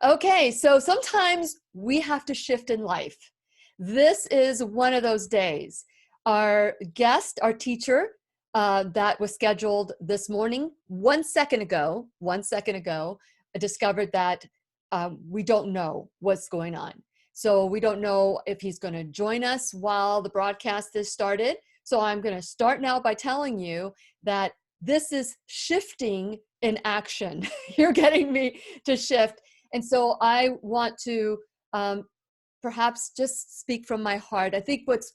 Okay, so sometimes we have to shift in life. This is one of those days. Our guest, our teacher, that was scheduled this morning, 1 second ago, discovered that we don't know what's going on. So we don't know if he's going to join us while the broadcast is started. So I'm going to start now by telling you that this is shifting in action. You're getting me to shift. And so I want to perhaps just speak from my heart. I think what's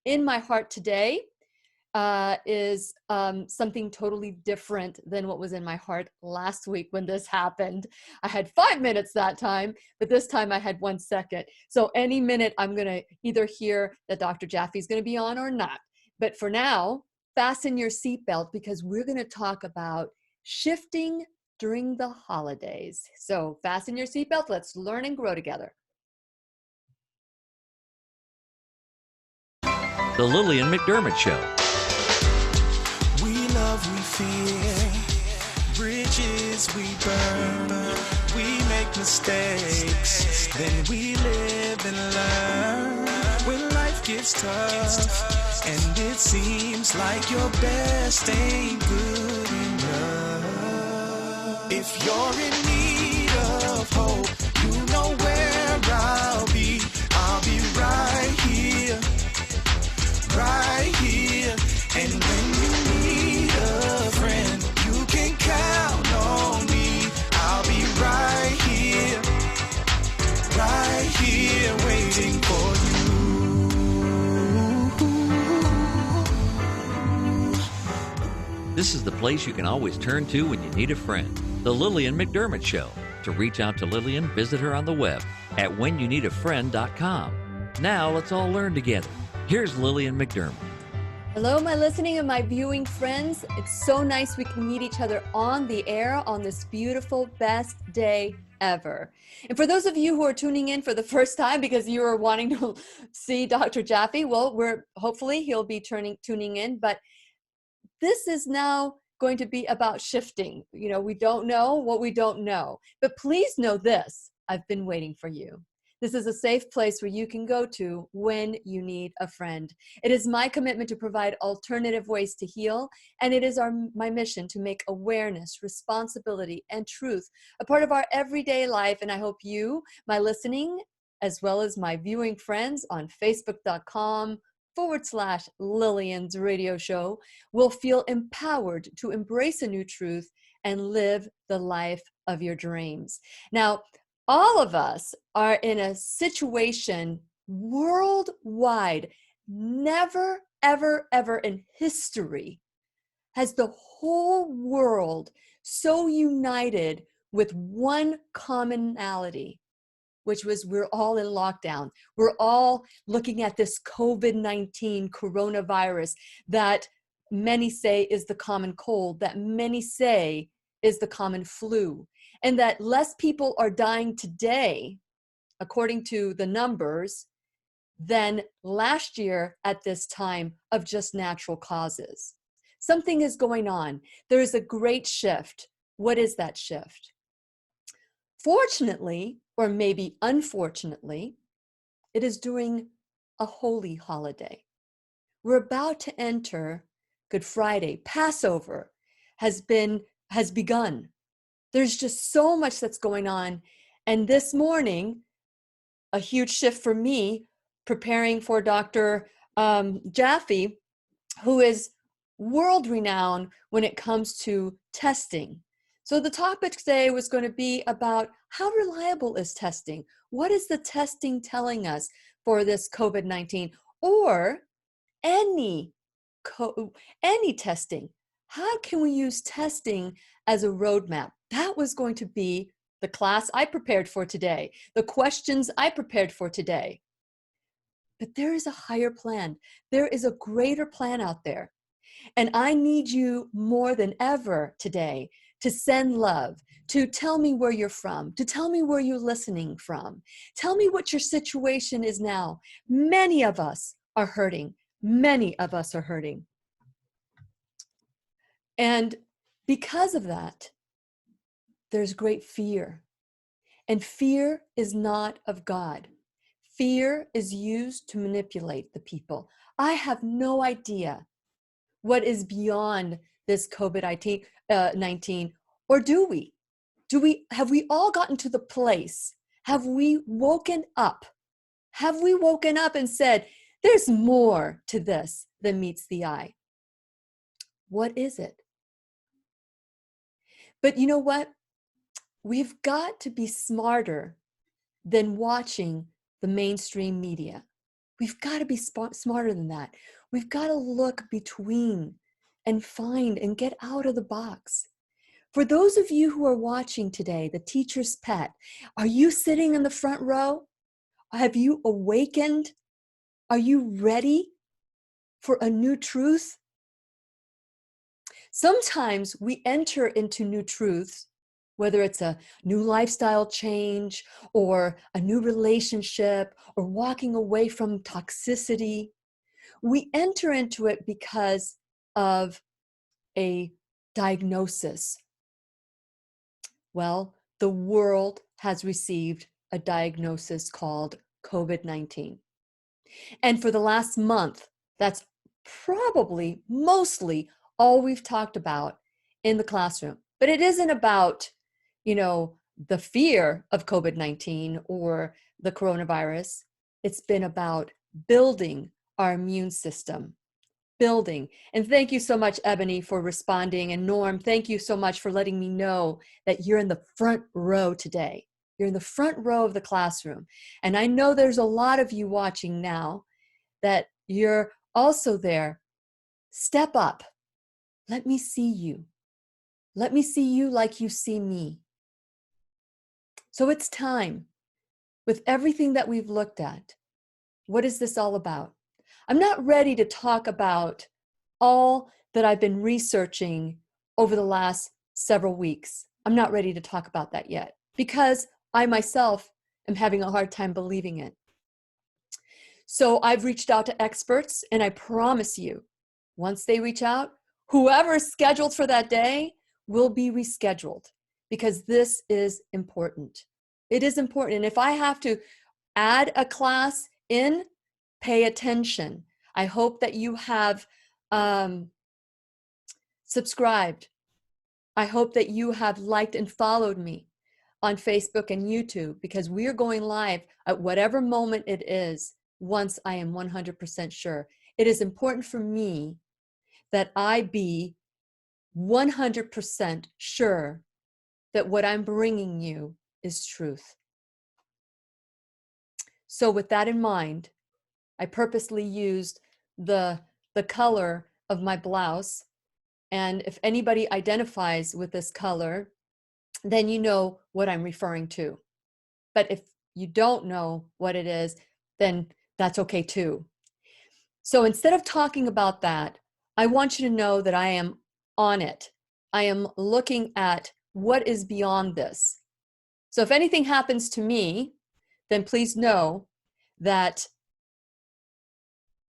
in my heart today is something totally different than what was in my heart last week when this happened. I had 5 minutes that time, but this time I had 1 second. So any minute I'm going to either hear that Dr. Jaffe is going to be on or not. But for now, fasten your seatbelt because we're going to talk about shifting during the holidays. So fasten your seatbelt. Let's learn and grow together. The Lillian McDermott Show. We love, we fear, bridges we burn, we make mistakes, then we live and learn. When life gets tough, and it seems like your best ain't good enough. If you're in need of hope, you know where I'll be right here, right here. And when you need a friend, you can count on me. I'll be right here, waiting for you. This is the place you can always turn to when you need a friend. The Lillian McDermott Show. To reach out to Lillian, visit her on the web at whenyouneedafriend.com. Now let's all learn together. Here's Lillian McDermott. Hello, my listening and my viewing friends. It's so nice we can meet each other on the air on this beautiful, best day ever. And for those of you who are tuning in for the first time because you are wanting to see Dr. Jaffe, well, hopefully he'll be tuning in. But this is now going to be about shifting. You know, we don't know what we don't know. But please know this, I've been waiting for you. This is a safe place where you can go to when you need a friend. It is my commitment to provide alternative ways to heal, and it is my mission to make awareness, responsibility, and truth a part of our everyday life. And I hope you, my listening, as well as my viewing friends on Facebook.com/Lillian's radio show, will feel empowered to embrace a new truth and live the life of your dreams. Now, all of us are in a situation worldwide, never, ever, ever in history has the whole world so united with one commonality, which was we're all in lockdown. We're all looking at this COVID-19 coronavirus that many say is the common cold, that many say is the common flu. And that less people are dying today, according to the numbers, than last year at this time of just natural causes. Something is going on. There is a great shift. What is that shift? Fortunately, or maybe unfortunately, it is during a holy holiday. We're about to enter Good Friday. Passover has begun. There's just so much that's going on. And this morning, a huge shift for me, preparing for Dr. Jaffe, who is world-renowned when it comes to testing. So the topic today was going to be about how reliable is testing? What is the testing telling us for this COVID-19 or any testing? How can we use testing as a roadmap? That was going to be the class I prepared for today, the questions I prepared for today. But there is a higher plan. There is a greater plan out there. And I need you more than ever today to send love, to tell me where you're from, to tell me where you're listening from. Tell me what your situation is now. Many of us are hurting. Many of us are hurting. And because of that, there's great fear. And fear is not of God. Fear is used to manipulate the people. I have no idea what is beyond this COVID-19, or do we? Have we all gotten to the place? Have we woken up? Have we woken up and said, there's more to this than meets the eye? What is it? But you know what? We've got to be smarter than watching the mainstream media. We've got to be smarter than that. We've got to look between and find and get out of the box. For those of you who are watching today, the teacher's pet, are you sitting in the front row? Have you awakened? Are you ready for a new truth? Sometimes we enter into new truths, whether it's a new lifestyle change or a new relationship or walking away from toxicity. We enter into it because of a diagnosis. Well, the world has received a diagnosis called COVID-19. And for the last month, that's probably mostly all we've talked about in the classroom. But it isn't about, the fear of COVID-19 or the coronavirus. It's been about building our immune system. Building. And thank you so much, Ebony, for responding. And Norm, thank you so much for letting me know that you're in the front row today. You're in the front row of the classroom. And I know there's a lot of you watching now that you're also there. Step up. Let me see you. Let me see you like you see me. So it's time. With everything that we've looked at, what is this all about? I'm not ready to talk about all that I've been researching over the last several weeks. I'm not ready to talk about that yet because I myself am having a hard time believing it. So I've reached out to experts, and I promise you, once they reach out, whoever is scheduled for that day will be rescheduled because this is important. It is important. And if I have to add a class in, pay attention. I hope that you have subscribed. I hope that you have liked and followed me on Facebook and YouTube because we are going live at whatever moment it is once I am 100% sure. It is important for me that I be 100% sure that what I'm bringing you is truth. So with that in mind, I purposely used the color of my blouse. And if anybody identifies with this color, then you know what I'm referring to. But if you don't know what it is, then that's okay too. So instead of talking about that, I want you to know that I am on it. I am looking at what is beyond this. So if anything happens to me, then please know that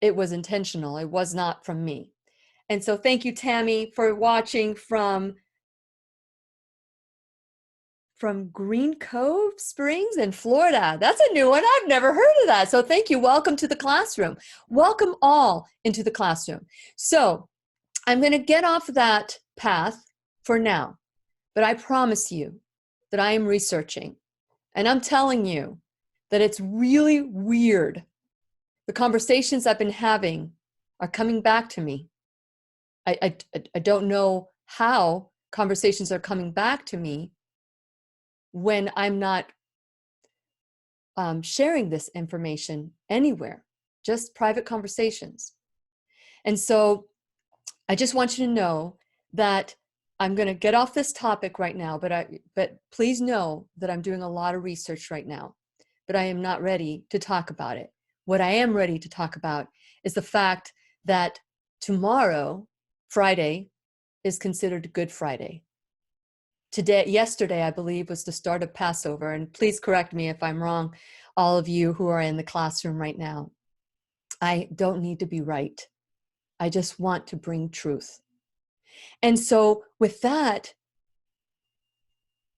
it was intentional. It was not from me. And so thank you, Tammy, for watching from Green Cove Springs in Florida. That's a new one. I've never heard of that. So thank you. Welcome to the classroom. Welcome all into the classroom. So I'm going to get off that path for now, but I promise you that I am researching, and I'm telling you that it's really weird. The conversations I've been having are coming back to me. I don't know how conversations are coming back to me when I'm not sharing this information anywhere, just private conversations. And so I just want you to know that I'm going to get off this topic right now, but please know that I'm doing a lot of research right now, but I am not ready to talk about it. What I am ready to talk about is the fact that tomorrow, Friday, is considered Good Friday. Yesterday, I believe, was the start of Passover, and please correct me if I'm wrong, all of you who are in the classroom right now. I don't need to be right. I just want to bring truth. And so with that,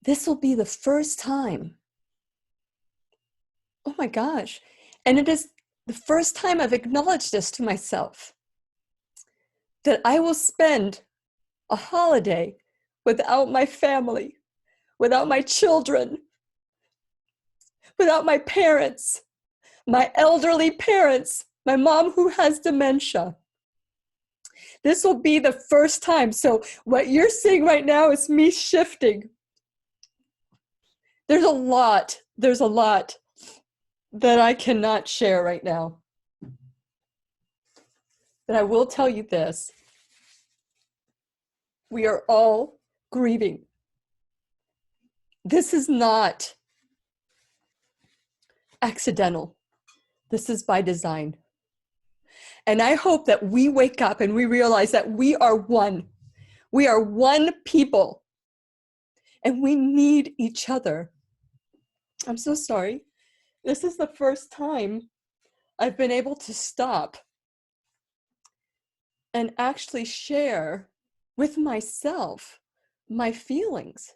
this will be the first time Oh my gosh. And it is the first time I've acknowledged this to myself, that I will spend a holiday without my family, without my children, without my parents, my elderly parents, my mom who has dementia. This will be the first time. So what you're seeing right now is me shifting. There's a lot that I cannot share right now. But I will tell you this. We are all grieving. This is not accidental. This is by design. And I hope that we wake up and we realize that we are one. We are one people. And we need each other. I'm so sorry. This is the first time I've been able to stop and actually share with myself my feelings.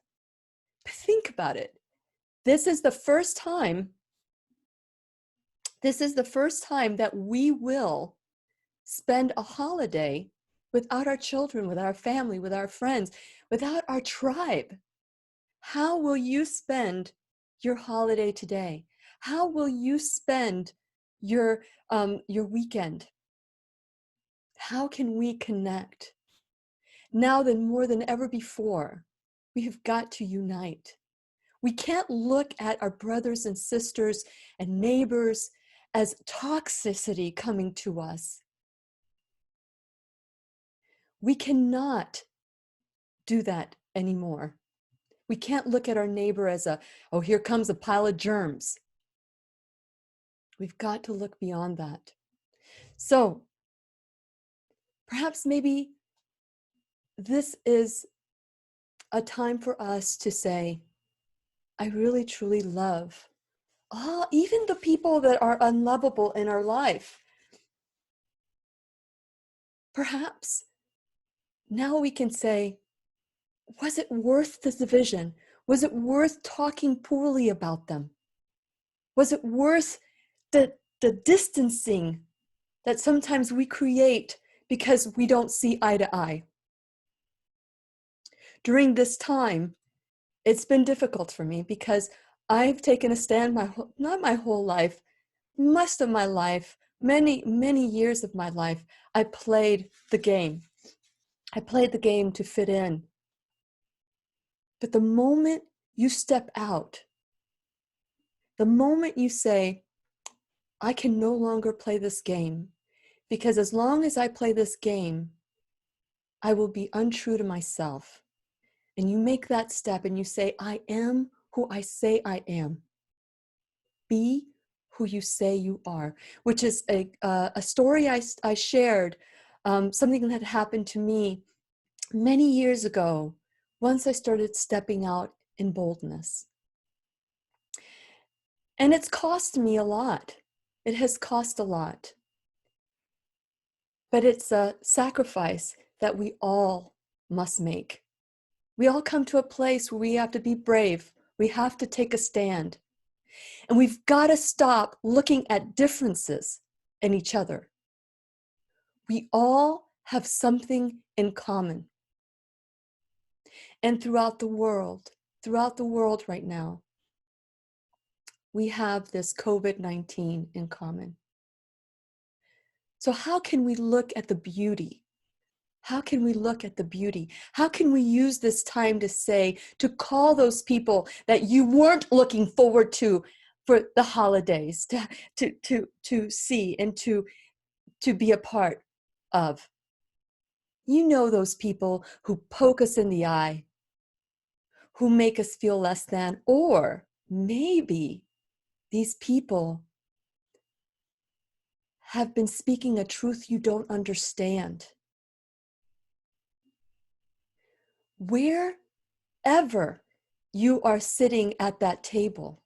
Think about it. This is the first time that we will spend a holiday without our children, with our family, with our friends, without our tribe. How will you spend your holiday today? How will you spend your weekend? How can we connect? Now more than ever before, we have got to unite. We can't look at our brothers and sisters and neighbors as toxicity coming to us. We cannot do that anymore. We can't look at our neighbor as oh, here comes a pile of germs. We've got to look beyond that. So perhaps maybe this is a time for us to say, I really truly love even the people that are unlovable in our life. Perhaps now we can say, was it worth the division? Was it worth talking poorly about them? Was it worth the distancing that sometimes we create because we don't see eye to eye? During this time, it's been difficult for me because I've taken a stand not my whole life, most of my life, many, many years of my life, I played the game. I played the game to fit in. But the moment you step out, the moment you say, I can no longer play this game, because as long as I play this game, I will be untrue to myself. And you make that step and you say, I am who I say I am. Be who you say you are, which is a story I shared, something that happened to me many years ago, once I started stepping out in boldness. And it's cost me a lot. It has cost a lot. But it's a sacrifice that we all must make. We all come to a place where we have to be brave. We have to take a stand. And we've got to stop looking at differences in each other. We all have something in common. And throughout the world right now, we have this COVID-19 in common. So how can we look at the beauty? How can we look at the beauty? How can we use this time to call those people that you weren't looking forward to for the holidays to see and to be a part of? You know, those people who poke us in the eye, who make us feel less than, or maybe these people have been speaking a truth you don't understand. Wherever you are sitting at that table,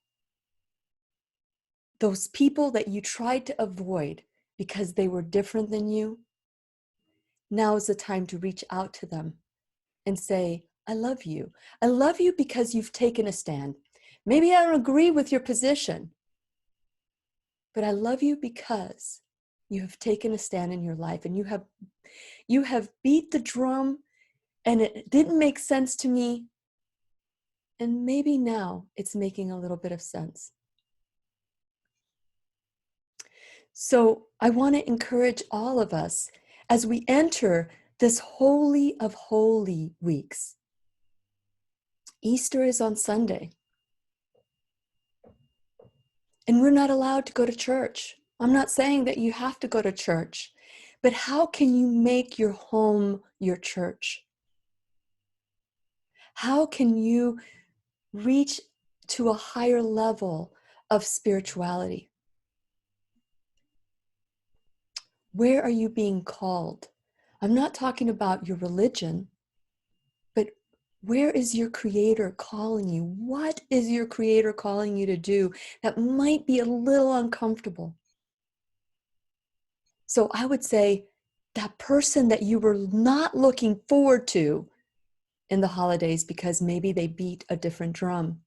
those people that you tried to avoid because they were different than you, now is the time to reach out to them and say, I love you. I love you because you've taken a stand. Maybe I don't agree with your position, but I love you because you have taken a stand in your life, and you have beat the drum, and it didn't make sense to me. And maybe now it's making a little bit of sense. So I want to encourage all of us as we enter this Holy of Holy weeks. Easter is on Sunday. And we're not allowed to go to church. I'm not saying that you have to go to church, but how can you make your home your church? How can you reach to a higher level of spirituality? Where are you being called? I'm not talking about your religion, but where is your Creator calling you? What is your Creator calling you to do that might be a little uncomfortable? So I would say that person that you were not looking forward to in the holidays because maybe they beat a different drum.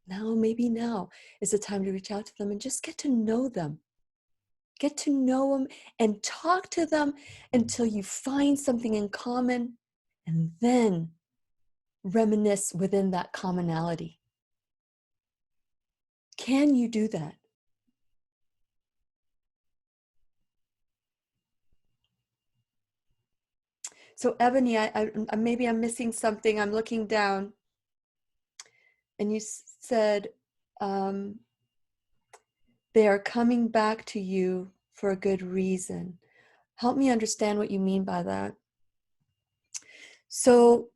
Maybe now is the time to reach out to them and just get to know them. Get to know them and talk to them until you find something in common, and then reminisce within that commonality. Can you do that? So Ebony, I maybe I'm missing something. I'm looking down, and you said they are coming back to you for a good reason. Help me understand what you mean by that. So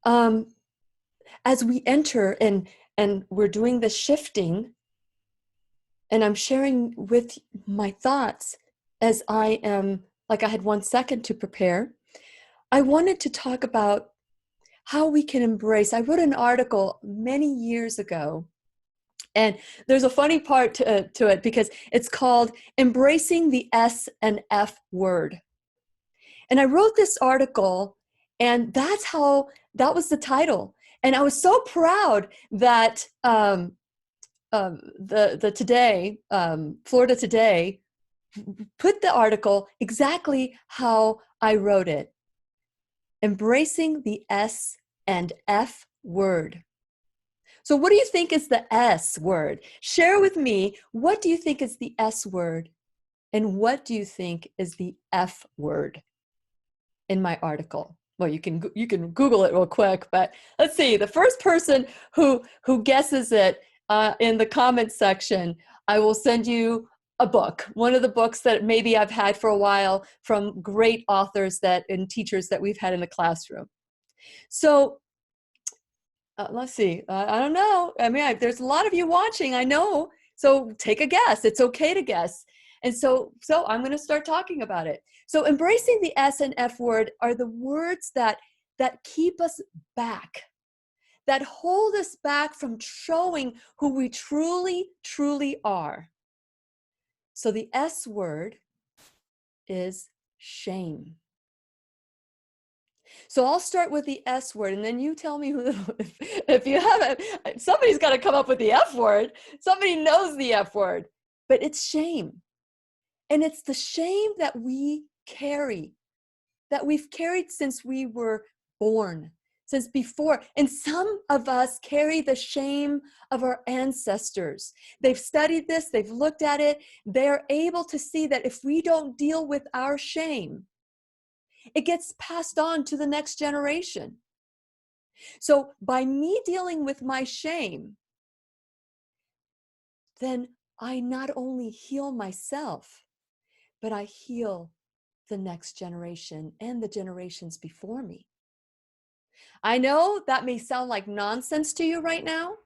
as we enter and we're doing the shifting, and I'm sharing with my thoughts as I am, like I had 1 second to prepare, I wanted to talk about how we can embrace. I wrote an article many years ago, and there's a funny part to it because it's called Embracing the S and F Word. And I wrote this article, and that was the title. And I was so proud that the Today, Florida Today, put the article exactly how I wrote it. Embracing the S and F word. So what do you think is the S word? Share with me, what do you think is the S word? And what do you think is the F word in my article? Well, you can Google it real quick, but let's see. The first person who guesses it in the comments section, I will send you a book, one of the books that maybe I've had for a while from great authors and teachers that we've had in the classroom. So let's see. I don't know. I mean, there's a lot of you watching, I know. So take a guess. It's okay to guess. And so I'm going to start talking about it. So embracing the S and F word are the words that keep us back, that hold us back from showing who we truly, truly are. So the S word is shame. So I'll start with the S word, and then you tell me if you haven't, somebody's got to come up with the F word. Somebody knows the F word, but it's shame. And it's the shame that we carry, that we've carried since we were born, since before. And some of us carry the shame of our ancestors. They've studied this, they've looked at it. They're able to see that if we don't deal with our shame, it gets passed on to the next generation. So by me dealing with my shame, then I not only heal myself, but I heal the next generation and the generations before me. I know that may sound like nonsense to you right now.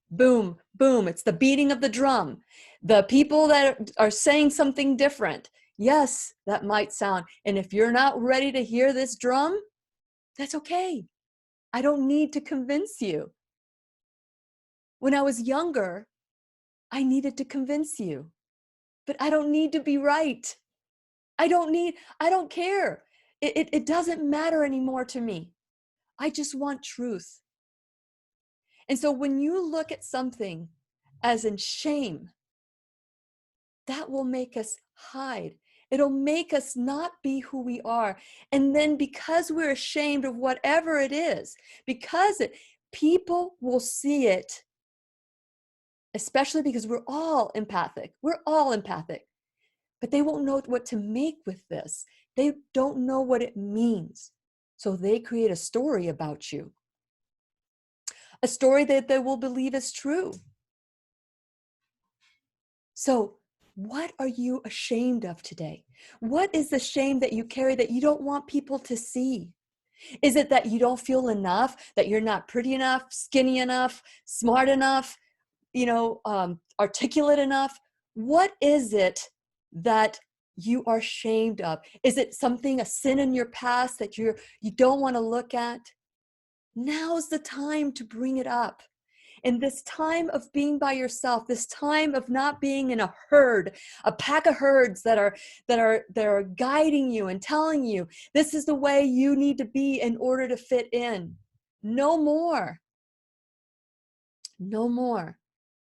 Boom, boom, it's the beating of the drum. The people that are saying something different. Yes, that might sound, and if you're not ready to hear this drum, that's okay. I don't need to convince you. When I was younger, I needed to convince you, but I don't need to be right. I don't care. It doesn't matter anymore to me. I just want truth. And so when you look at something as in shame, that will make us hide. It'll make us not be who we are. And then because we're ashamed of whatever it is, people will see it, especially because we're all empathic. We're all empathic. But they won't know what to make with this. They don't know what it means. So they create a story about you, a story that they will believe is true. So what are you ashamed of today? What is the shame that you carry that you don't want people to see? Is it that you don't feel enough, that you're not pretty enough, skinny enough, smart enough, articulate enough? What is it that you are ashamed of? Is it something, a sin in your past that you don't want to look at? Now's the time to bring it up. In this time of being by yourself, this time of not being in a herd, a pack of herds that are guiding you and telling you this is the way you need to be in order to fit in. No more. No more.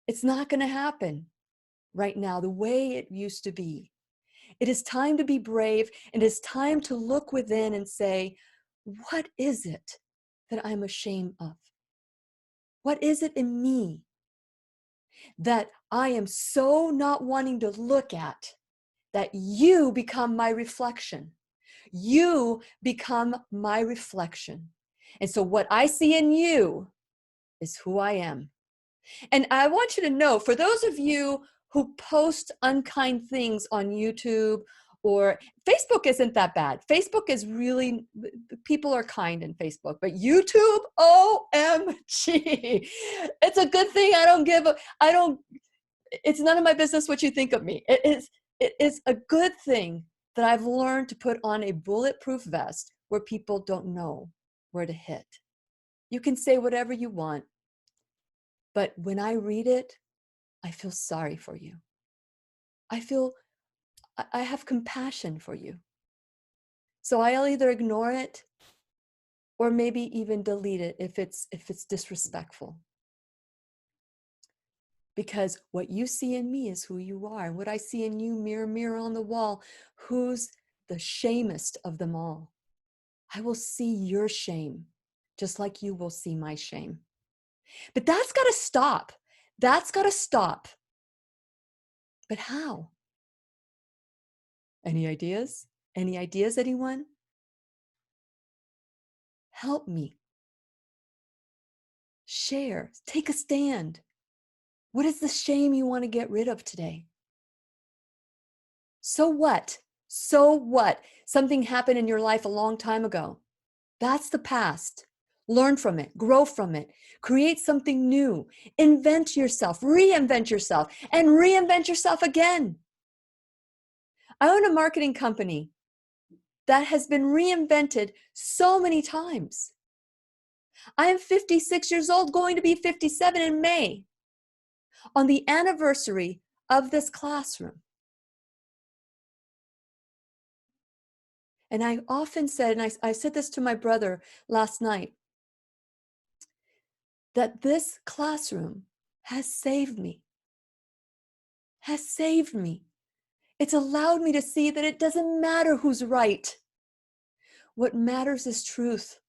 It's not going to happen right now the way it used to be. It is time to be brave, and it is time to look within and say, what is it that I'm ashamed of? What is it in me that I am so not wanting to look at that you become my reflection? You become my reflection. And so what I see in you is who I am. And I want you to know, for those of you who post unkind things on YouTube, or Facebook isn't that bad. Facebook is really, people are kind in Facebook, but YouTube, OMG. It's a good thing it's none of my business what you think of me. It is a good thing that I've learned to put on a bulletproof vest where people don't know where to hit. You can say whatever you want, but when I read it, I feel sorry for you. I have compassion for you. So I'll either ignore it or maybe even delete it if it's disrespectful. Because what you see in me is who you are. And what I see in you, mirror, mirror on the wall, who's the shamest of them all? I will see your shame, just like you will see my shame. But that's got to stop. That's got to stop. But how? Any ideas? Any ideas, anyone? Help me. Share. Take a stand. What is the shame you want to get rid of today? So what? So what? Something happened in your life a long time ago. That's the past. Learn from it. Grow from it. Create something new. Invent yourself. Reinvent yourself. And reinvent yourself again. I own a marketing company that has been reinvented so many times. I am 56 years old, going to be 57 in May, on the anniversary of this classroom. And I often said, and I said this to my brother last night, that this classroom has saved me. Has saved me. It's allowed me to see that it doesn't matter who's right. What matters is truth.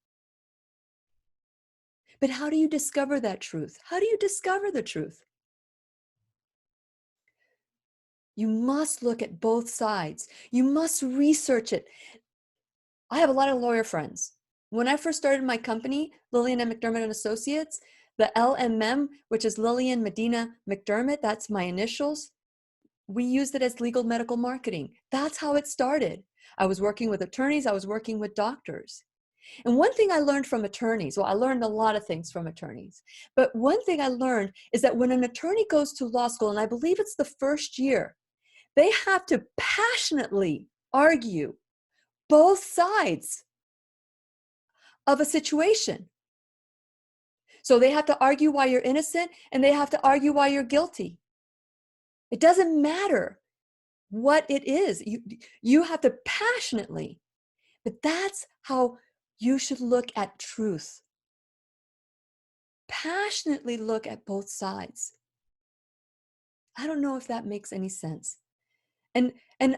But how do you discover that truth? How do you discover the truth? You must look at both sides. You must research it. I have a lot of lawyer friends. When I first started my company, Lillian and McDermott and Associates, the LMM, which is Lillian Medina McDermott, that's my initials. We used it as legal medical marketing. That's how it started. I was working with attorneys. I was working with doctors. And one thing I learned from attorneys, well, I learned a lot of things from attorneys, but one thing I learned is that when an attorney goes to law school, and I believe it's the first year, they have to passionately argue both sides of a situation. So they have to argue why you're innocent, and they have to argue why you're guilty. It doesn't matter what it is. You have to passionately, but that's how you should look at truth. Passionately look at both sides. I don't know if that makes any sense, And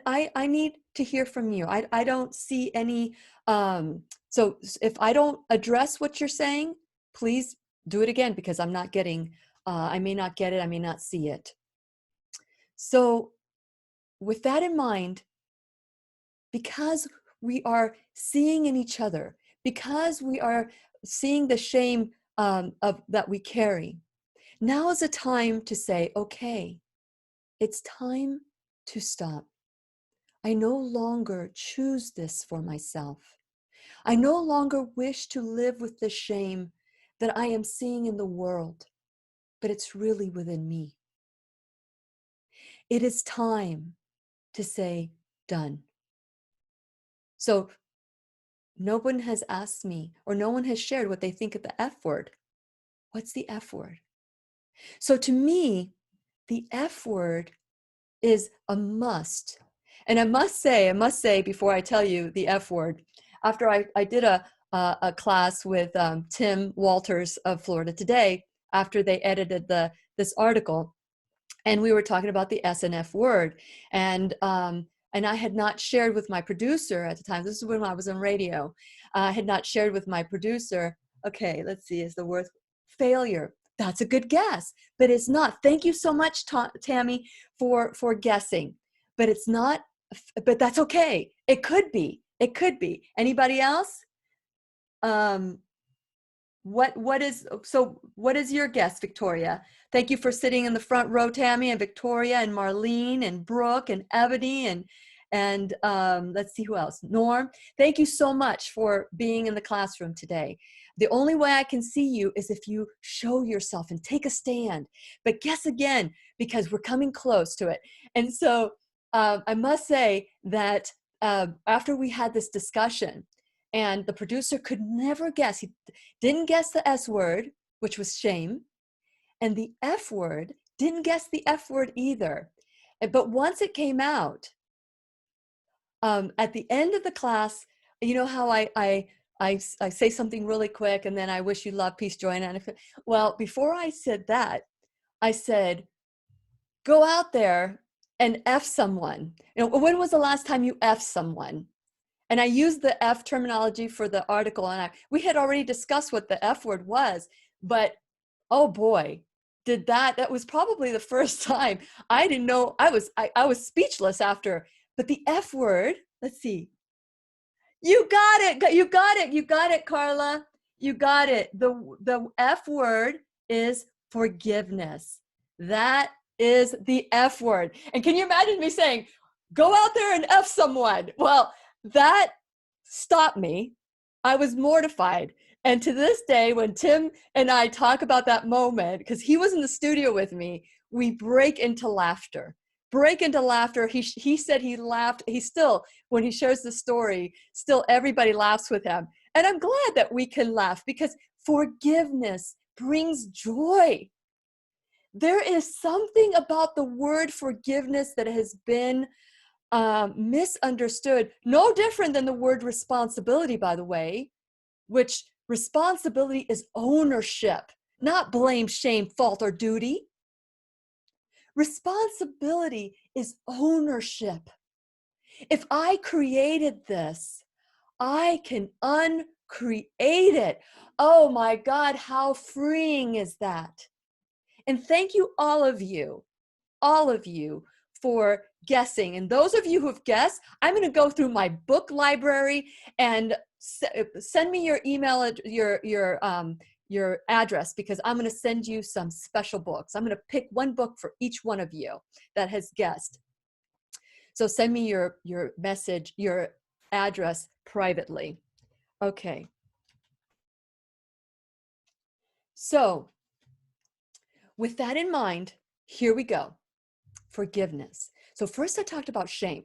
I need to hear from you. I don't see any, so if I don't address what you're saying, please do it again, because I'm not getting, I may not get it, I may not see it. So with that in mind, because we are seeing in each other, because we are seeing the shame of that we carry, now is a time to say, okay, it's time to stop. I no longer choose this for myself. I no longer wish to live with the shame that I am seeing in the world, but it's really within me. It is time to say, done. So no one has asked me, or no one has shared what they think of the F word. What's the F word? So to me, the F word is a must. And I must say before I tell you the F word, after I did a class with Tim Walters of Florida Today, after they edited this article, and we were talking about the S and F word, and I had not shared with my producer at the time. This is when I was on radio. I had not shared with my producer. Okay, let's see. Is the word failure? That's a good guess, but it's not. Thank you so much, Tammy, for guessing. But it's not. But that's okay. It could be. It could be. Anybody else? What is your guess, Victoria? Thank you for sitting in the front row, Tammy and Victoria and Marlene and Brooke and Ebony and let's see who else. Norm. Thank you so much for being in the classroom today. The only way I can see you is if you show yourself and take a stand. But guess again, because we're coming close to it. And so I must say that after we had this discussion, and the producer could never guess, he didn't guess the S word, which was shame, and the F word, didn't guess the F word either. But once it came out, at the end of the class, you know how I say something really quick, and then I wish you love, peace, joy, and happiness. Well, before I said that, I said, go out there and F someone. You know, when was the last time you F someone? And I used the F terminology for the article, and we had already discussed what the F word was, but oh boy, that was probably the first time. I didn't know, I was speechless after. But the F word, let's see. You got it, Carla. You got it. The F word is forgiveness. That is the F word. And can you imagine me saying, go out there and F someone? Well, that stopped me. I was mortified. And to this day, when Tim and I talk about that moment, because he was in the studio with me, we break into laughter. He said he laughed. He still, when he shares the story, still everybody laughs with him. And I'm glad that we can laugh, because forgiveness brings joy. There is something about the word forgiveness that has been misunderstood. No different than the word responsibility, by the way, which responsibility is ownership, not blame, shame, fault, or duty. Responsibility is ownership. If I created this, I can uncreate it. Oh my God, how freeing is that? And thank you, all of you, for guessing. And those of you who have guessed, I'm going to go through my book library and send me your email, your address, because I'm going to send you some special books. I'm going to pick one book for each one of you that has guessed. So send me your message, your address privately. Okay. So with that in mind, here we go. Forgiveness. So first I talked about shame.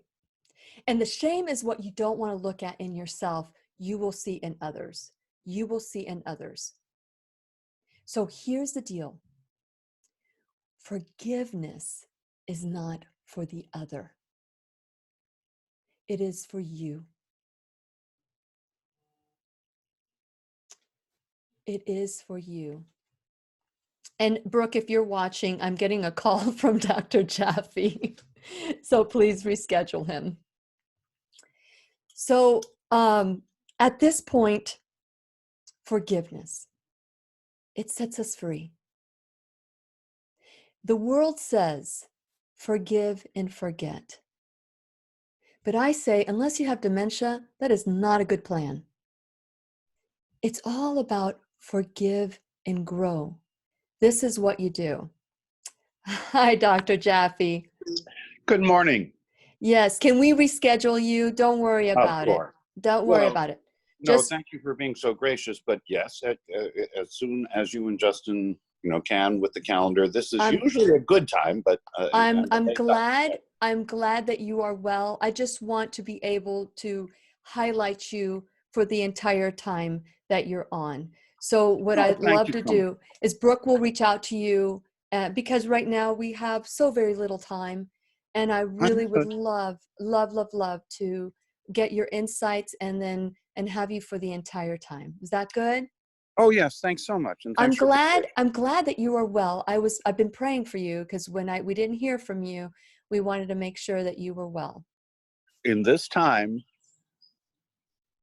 And the shame is what you don't want to look at in yourself. You will see in others. You will see in others. So here's the deal. Forgiveness is not for the other. It is for you. It is for you. And Brooke, if you're watching, I'm getting a call from Dr. Jaffe. So please reschedule him. So at this point, forgiveness, it sets us free. The world says, forgive and forget. But I say, unless you have dementia, that is not a good plan. It's all about forgive and grow. This is what you do. Hi, Dr. Jaffe. Good morning. Yes, can we reschedule you? Don't worry about it. Course. Don't worry Well, about it. No, Just thank you for being so gracious. But yes, as soon as you and Justin, can with the calendar, this is usually a good time. But I'm glad that you are well. I just want to be able to highlight you for the entire time that you're on. So what I'd thank love you to so much. do is Brooke will reach out to you because right now we have so very little time, and I really would love to get your insights and have you for the entire time. Is that good? Oh yes, thanks so much, and I'm thanks for glad that you are well. I've been praying for you because when we didn't hear from you, we wanted to make sure that you were well. in this time.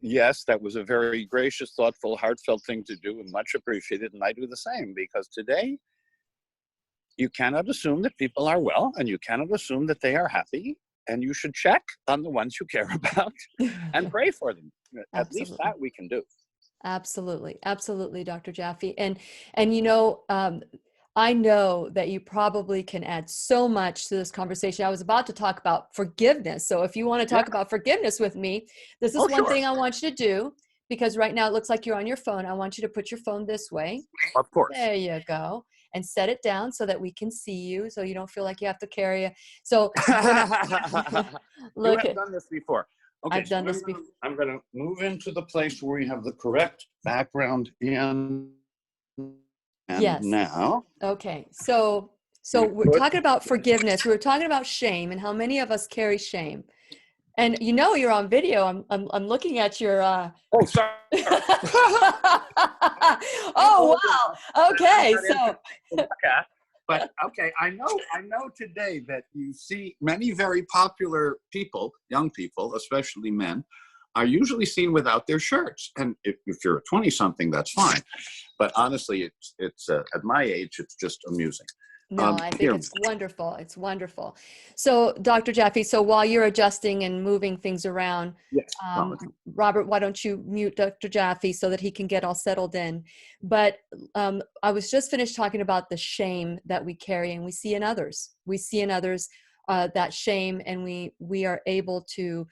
Yes, that was a very gracious, thoughtful, heartfelt thing to do, and much appreciated. And I do the same, because today you cannot assume that people are well, and you cannot assume that they are happy, and you should check on the ones you care about and pray for them. At least Absolutely. that we can do. Absolutely, Dr. Jaffe. And I know that you probably can add so much to this conversation. I was about to talk about forgiveness. So if you want to talk about forgiveness with me, this is one thing I want you to do, because right now it looks like you're on your phone. I want you to put your phone this way. Of course. There you go. And set it down so that we can see you, so you don't feel like you have to carry it. So look, you have done this before. Okay, I've done this before. I'm going to move into the place where we have the correct background in. And yes. Now. Okay. So we're talking about forgiveness. We were talking about shame and how many of us carry shame. And you're on video. I'm looking at your. Oh, sorry. Oh wow. Okay. So. But okay, I know today that you see many very popular people, young people, especially men, are usually seen without their shirts. And if you're a 20-something, that's fine. But honestly, it's at my age, it's just amusing. No, I think it's wonderful. It's wonderful. So, Dr. Jaffe, so while you're adjusting and moving things around, yes. Robert, why don't you mute Dr. Jaffe so that he can get all settled in? But I was just finished talking about the shame that we carry and we see in others. We see in others that shame, and we are able to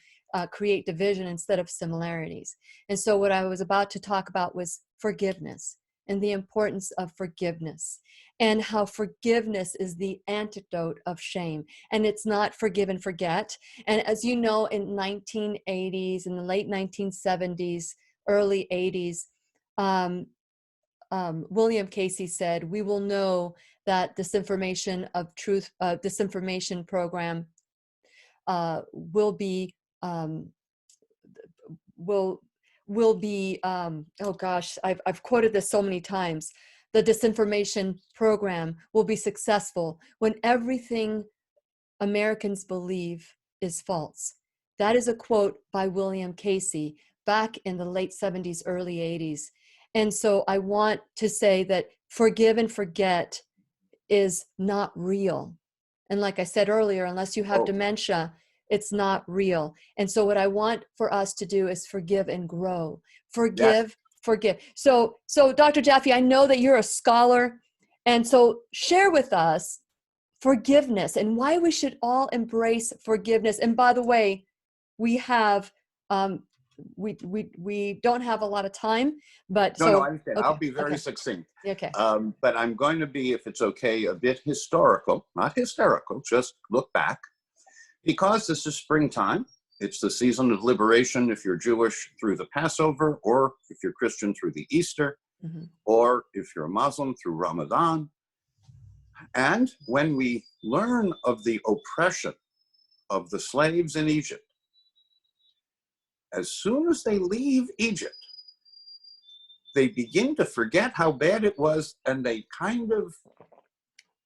create division instead of similarities. And so what I was about to talk about was forgiveness and the importance of forgiveness, and how forgiveness is the antidote of shame. And it's not forgive and forget. And as you know, in 1980s, in the late 1970s, early 80s, William Casey said, we will know that disinformation program will be oh gosh, I've quoted this so many times. The disinformation program will be successful when everything Americans believe is false. That is a quote by William Casey back in the late 70s, early 80s. And so I want to say that forgive and forget is not real. And like I said earlier, unless you have dementia, it's not real. And so what I want for us to do is forgive and grow. Forgive. So Dr. Jaffe, I know that you're a scholar. And so share with us forgiveness and why we should all embrace forgiveness. And by the way, we have, we don't have a lot of time, but no, I understand. Okay, I'll be very succinct. Okay. But I'm going to be, if it's okay, a bit historical, not hysterical, just look back. Because this is springtime, it's the season of liberation if you're Jewish through the Passover, or if you're Christian through the Easter, or if you're a Muslim through Ramadan. And when we learn of the oppression of the slaves in Egypt, as soon as they leave Egypt, they begin to forget how bad it was, and they kind of,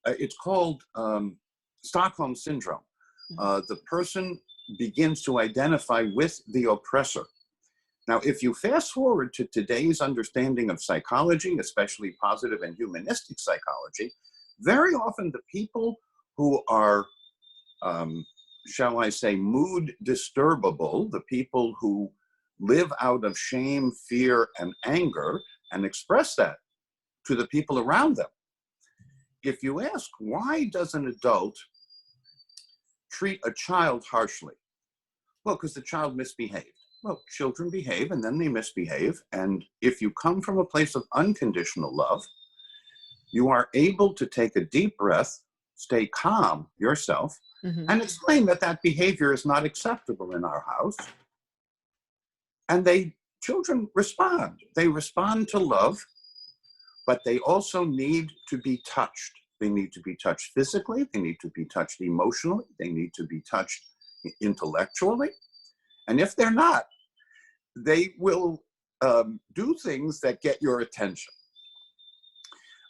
it's called Stockholm Syndrome. the person begins to identify with the oppressor. Now, if you fast forward to today's understanding of psychology, especially positive and humanistic psychology, very often the people who are, shall I say, mood disturbable, the people who live out of shame, fear, and anger, and express that to the people around them. If you ask, why does an adult treat a child harshly? Well, because the child misbehaved. Well, children behave and then they misbehave. And if you come from a place of unconditional love, you are able to take a deep breath, stay calm yourself, and explain that that behavior is not acceptable in our house. And children respond. They respond to love, but they also need to be touched. They need to be touched physically. They need to be touched emotionally. They need to be touched intellectually. And if they're not, they will do things that get your attention.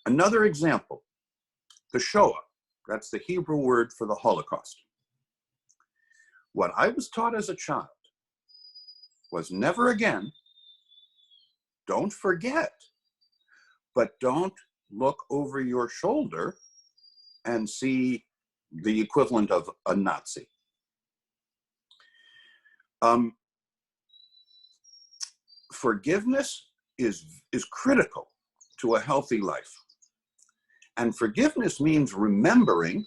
Another example, the Shoah, that's the Hebrew word for the Holocaust. What I was taught as a child was never again, don't forget, but don't look over your shoulder and see the equivalent of a Nazi. Forgiveness is critical to a healthy life. And forgiveness means remembering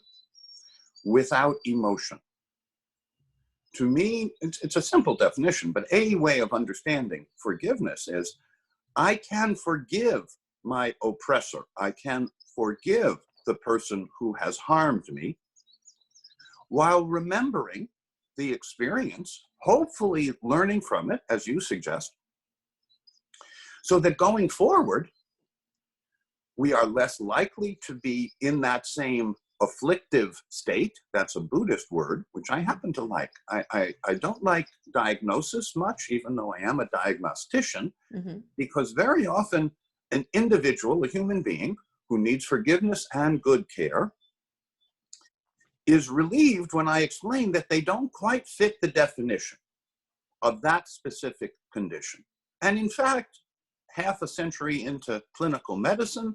without emotion. To me, it's a simple definition, but a way of understanding forgiveness is I can forgive my oppressor. I can forgive the person who has harmed me while remembering the experience, hopefully learning from it, as you suggest, so that going forward, we are less likely to be in that same afflictive state. That's a Buddhist word, which I happen to like. I don't like diagnosis much, even though I am a diagnostician, because very often an individual, a human being, who needs forgiveness and good care is relieved when I explain that they don't quite fit the definition of that specific condition. And in fact, half a century into clinical medicine,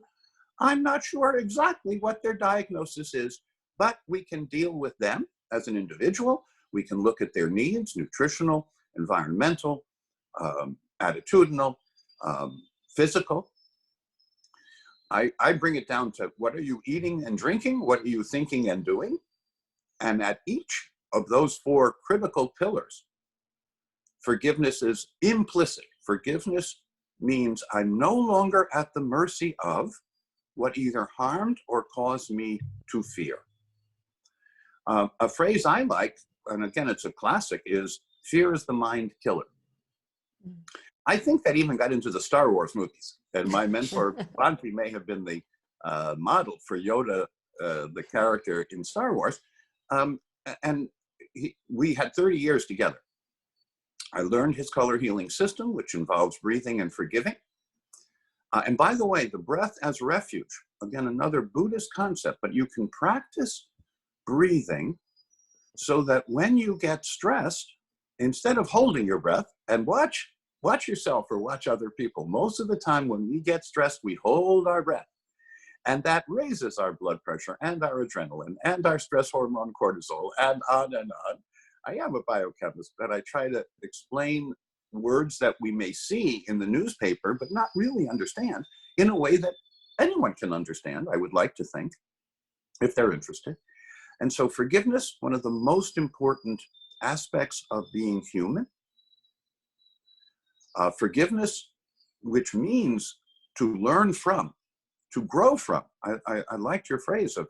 I'm not sure exactly what their diagnosis is, but we can deal with them as an individual. We can look at their needs, nutritional, environmental, attitudinal, physical. I bring it down to what are you eating and drinking? What are you thinking and doing? And at each of those four critical pillars, forgiveness is implicit. Forgiveness means I'm no longer at the mercy of what either harmed or caused me to fear. A phrase I like, and again, it's a classic, is fear is the mind killer. I think that even got into the Star Wars movies. And my mentor, Banti, may have been the model for Yoda, the character in Star Wars. And we had 30 years together. I learned his color healing system, which involves breathing and forgiving. And by the way, the breath as refuge, again, another Buddhist concept, but you can practice breathing so that when you get stressed, instead of holding your breath, and watch yourself or watch other people, most of the time when we get stressed, we hold our breath. And that raises our blood pressure and our adrenaline and our stress hormone cortisol and on and on. I am a biochemist, but I try to explain words that we may see in the newspaper, but not really understand in a way that anyone can understand, I would like to think, if they're interested. And so forgiveness, one of the most important aspects of being human. Forgiveness, which means to learn from, to grow from. I liked your phrase of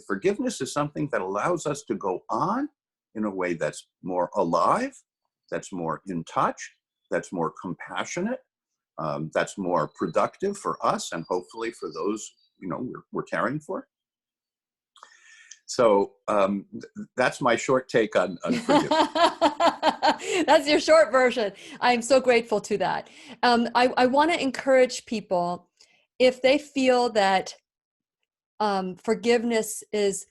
forgiveness is something that allows us to go on in a way that's more alive, that's more in touch, that's more compassionate, that's more productive for us and hopefully for those we're caring for. So that's my short take on forgiveness. That's your short version. I'm so grateful to that. I want to encourage people, if they feel that forgiveness is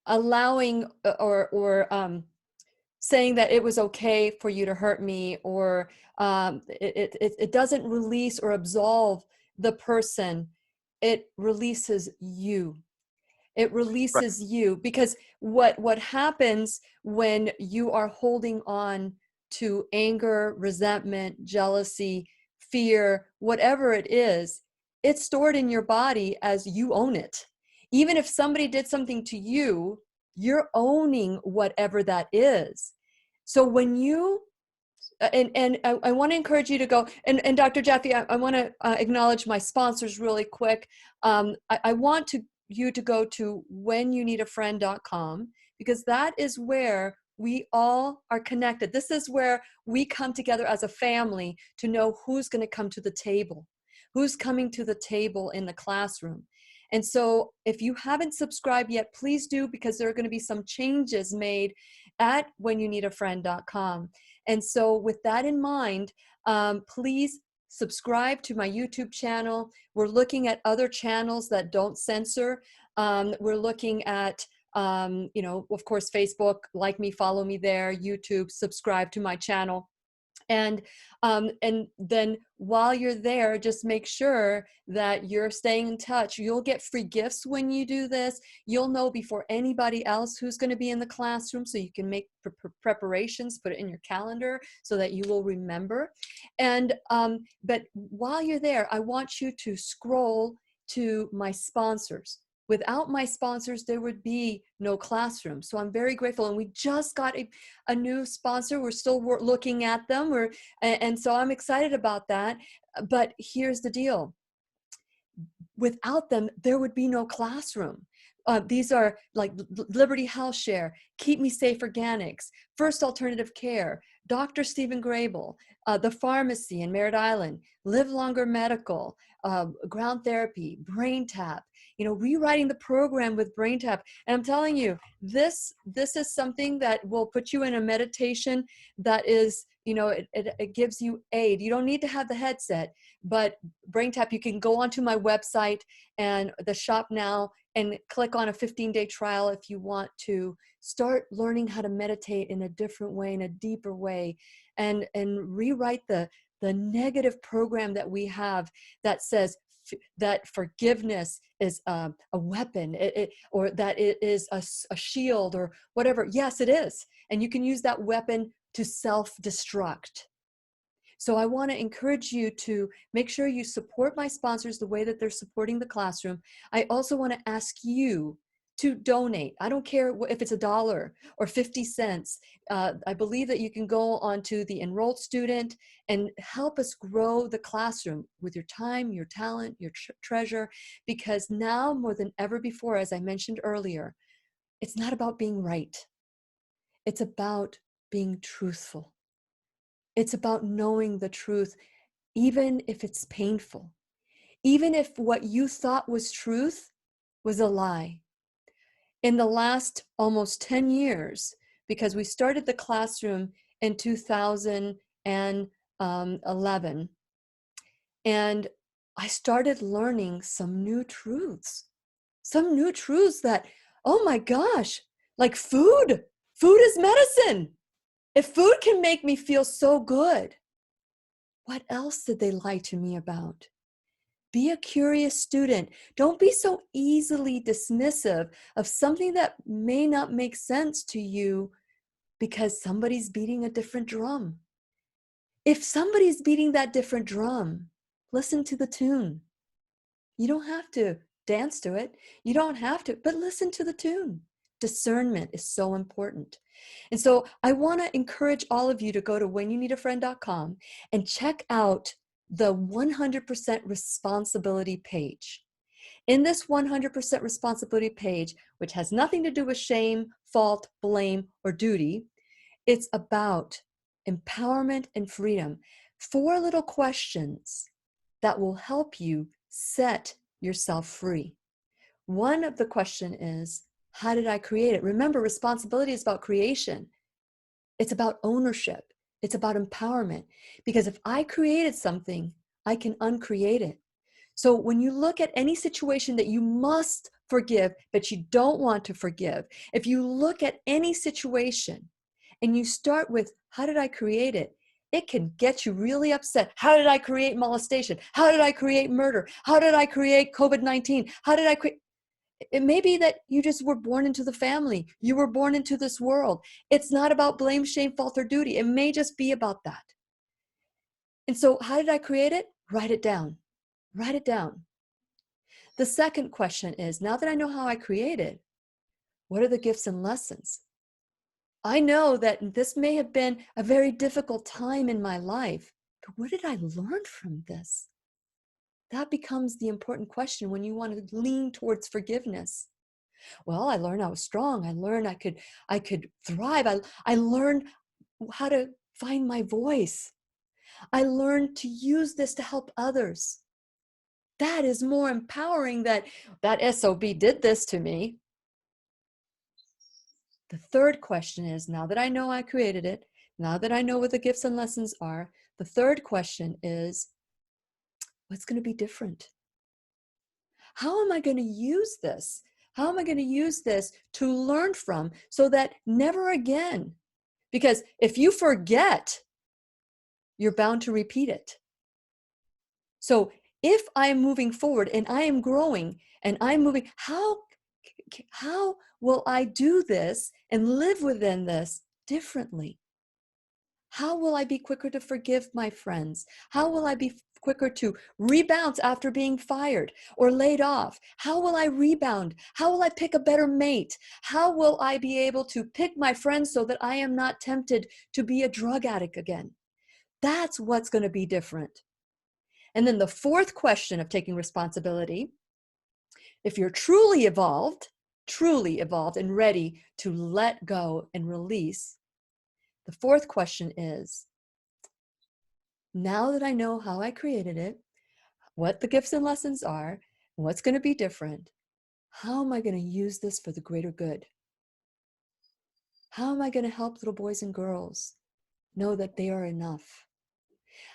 allowing or saying that it was okay for you to hurt me, or it doesn't release or absolve the person. It releases you. It Right. releases you, because what happens when you are holding on to anger, resentment, jealousy, fear, whatever it is, it's stored in your body as you own it. Even if somebody did something to you, you're owning whatever that is. So when you and I want to encourage you to go, and Dr. Jaffe, I want to acknowledge my sponsors really quick. I want you to go to whenyouneedafriend.com, because that is where we all are connected. This is where we come together as a family to know who's going to come to the table, who's coming to the table in the classroom. And so if you haven't subscribed yet, please do, because there are going to be some changes made at whenyouneedafriend.com. And so with that in mind, please subscribe to my YouTube channel. We're looking at other channels that don't censor. We're looking at, of course, Facebook, like me, follow me there, YouTube, subscribe to my channel. And then while you're there, just make sure that you're staying in touch. You'll get free gifts when you do this. You'll know before anybody else who's going to be in the classroom, so you can make preparations, put it in your calendar so that you will remember. And but while you're there, I want you to scroll to my sponsors. Without my sponsors, there would be no classroom. So I'm very grateful. And we just got a new sponsor. We're still looking at them. And so I'm excited about that. But here's the deal. Without them, there would be no classroom. These are like Liberty Health Share, Keep Me Safe Organics, First Alternative Care, Dr. Stephen Grable, the Pharmacy in Merritt Island, Live Longer Medical, Ground Therapy, Brain Tap, rewriting the program with Brain Tap. And I'm telling you, this is something that will put you in a meditation that is, it gives you aid. You don't need to have the headset, but Brain Tap, you can go onto my website and the shop now and click on a 15-day trial if you want to start learning how to meditate in a different way, in a deeper way, and rewrite the negative program that we have that says that forgiveness is a weapon, or that it is a shield or whatever. Yes, it is. And you can use that weapon to self-destruct. So I want to encourage you to make sure you support my sponsors the way that they're supporting the classroom. I also want to ask you to donate. I don't care if it's $1 or 50 cents. I believe that you can go onto the enrolled student and help us grow the classroom with your time, your talent, your treasure, because now more than ever before, as I mentioned earlier, it's not about being right. It's about being truthful. It's about knowing the truth, even if it's painful, even if what you thought was truth was a lie. In the last almost 10 years, because we started the classroom in 2011, and I started learning some new truths that, oh my gosh, like food is medicine. If food can make me feel so good, what else did they lie to me about? Be a curious student. Don't be so easily dismissive of something that may not make sense to you because somebody's beating a different drum. If somebody's beating that different drum, listen to the tune. You don't have to dance to it. You don't have to, but listen to the tune. Discernment is so important. And so I want to encourage all of you to go to whenyouneedafriend.com and check out the 100% responsibility page. In this 100% responsibility page, which has nothing to do with shame, fault, blame, or duty, it's about empowerment and freedom. 4 little questions that will help you set yourself free. One of the question is, how did I create it? Remember, responsibility is about creation. It's about ownership. It's about empowerment. Because if I created something, I can uncreate it. So when you look at any situation that you must forgive, but you don't want to forgive, if you look at any situation and you start with, how did I create it? It can get you really upset. How did I create molestation? How did I create murder? How did I create COVID-19? How did I create? It may be that you just were born into the family. You were born into this world. It's not about blame, shame, fault, or duty. It may just be about that. And so how did I create it? Write it down. Write it down. The second question is, now that I know how I created, what are the gifts and lessons? I know that this may have been a very difficult time in my life, but what did I learn from this? That becomes the important question when you want to lean towards forgiveness. Well, I learned I was strong. I learned I could thrive. I learned how to find my voice. I learned to use this to help others. That is more empowering than that SOB did this to me. The third question is, now that I know I created it, now that I know what the gifts and lessons are, the third question is, what's going to be different? How am I going to use this? How am I going to use this to learn from so that never again? Because if you forget, you're bound to repeat it. So if I am moving forward and I am growing and I'm moving, how will I do this and live within this differently? How will I be quicker to forgive my friends? How will I be quicker to rebound after being fired or laid off? How will I rebound? How will I pick a better mate? How will I be able to pick my friends so that I am not tempted to be a drug addict again? That's what's going to be different. And then the fourth question of taking responsibility, if you're truly evolved and ready to let go and release, the fourth question is, now that I know how I created it, what the gifts and lessons are, what's going to be different, how am I going to use this for the greater good? How am I going to help little boys and girls know that they are enough?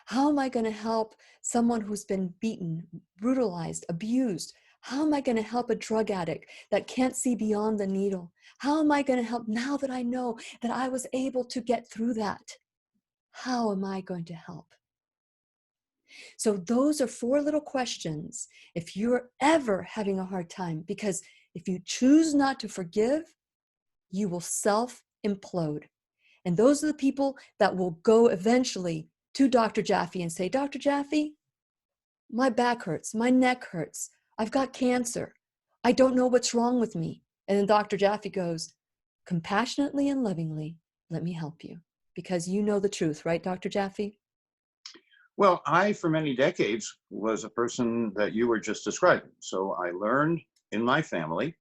How am I going to help someone who's been beaten, brutalized, abused? How am I going to help a drug addict that can't see beyond the needle? How am I going to help now that I know that I was able to get through that? How am I going to help? So those are 4 little questions if you're ever having a hard time, because if you choose not to forgive, you will self-implode. And those are the people that will go eventually to Dr. Jaffe and say, Dr. Jaffe, my back hurts, my neck hurts, I've got cancer, I don't know what's wrong with me. And then Dr. Jaffe goes, compassionately and lovingly, let me help you. Because you know the truth, right, Dr. Jaffe? Well, I, for many decades, was a person that you were just describing. So I learned in my family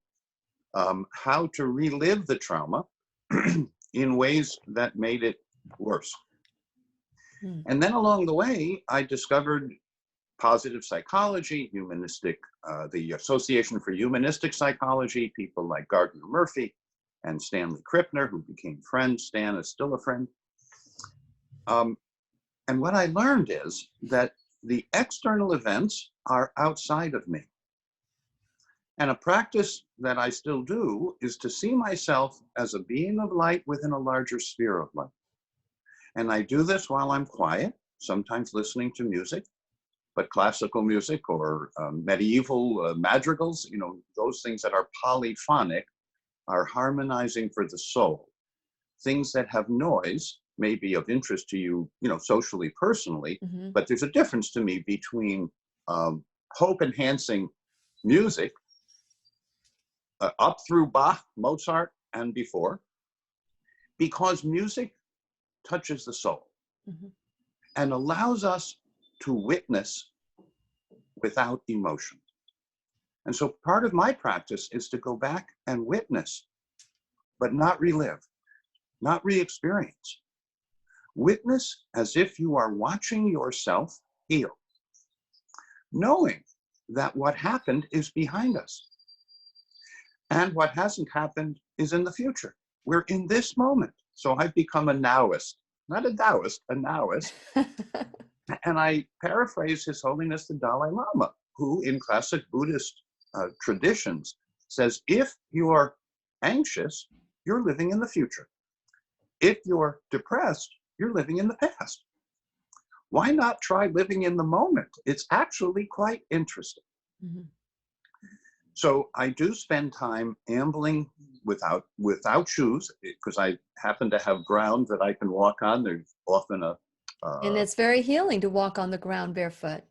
how to relive the trauma in ways that made it worse. And then along the way, I discovered positive psychology, the Association for Humanistic Psychology, people like Gardner Murphy and Stanley Krippner, who became friends. Stan is still a friend. And what I learned is that the external events are outside of me. And a practice that I still do is to see myself as a being of light within a larger sphere of light. And I do this while I'm quiet, sometimes listening to music, but classical music or medieval madrigals, those things that are polyphonic are harmonizing for the soul. Things that have noise may be of interest to you, socially, personally, but there's a difference to me between hope-enhancing music up through Bach, Mozart, and before, because music touches the soul and allows us to witness without emotion. And so part of my practice is to go back and witness, but not relive, not re-experience. Witness as if you are watching yourself heal, knowing that what happened is behind us and what hasn't happened is in the future. We're in this moment. So I've become a nowist, not a Taoist, a nowist. And I paraphrase His Holiness the Dalai Lama, who in classic Buddhist traditions says if you are anxious, you're living in the future. If you're depressed, you're living in the past. Why not try living in the moment? It's actually quite interesting. Mm-hmm. So I do spend time ambling without shoes, because I happen to have ground that I can walk on. There's often And it's very healing to walk on the ground barefoot.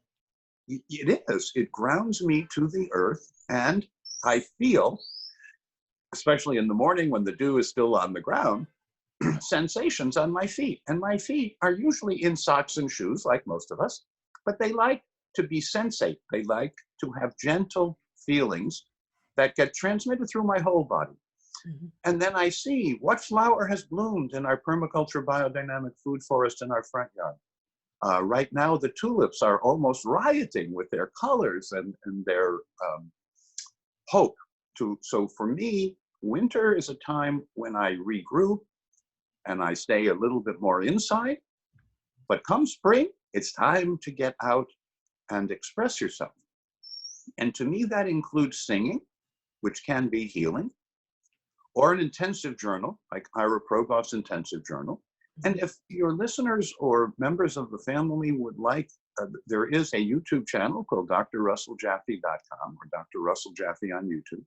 it is. It grounds me to the earth, and I feel, especially in the morning when the dew is still on the ground, sensations on my feet. And my feet are usually in socks and shoes, like most of us, but they like to be sensate. They like to have gentle feelings that get transmitted through my whole body. Mm-hmm. And then I see what flower has bloomed in our permaculture biodynamic food forest in our front yard. Right now, the tulips are almost rioting with their colors and their hope. So for me, winter is a time when I regroup and I stay a little bit more inside. But come spring, it's time to get out and express yourself. And to me, that includes singing, which can be healing, or an intensive journal, like Ira Progoff's intensive journal. And if your listeners or members of the family would like, there is a YouTube channel called drrusselljaffe.com or Dr. Russell Jaffe on YouTube.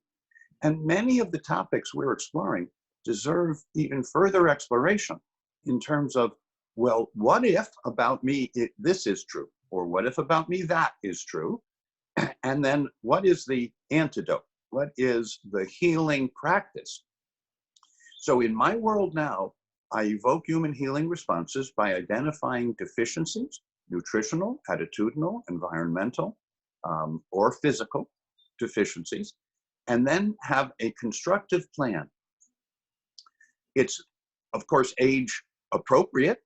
And many of the topics we're exploring deserve even further exploration in terms of, well, what if about me this is true? Or what if about me that is true? And then what is the antidote? What is the healing practice? So in my world now, I evoke human healing responses by identifying deficiencies, nutritional, attitudinal, environmental, or physical deficiencies, and then have a constructive plan. It's, of course, age appropriate,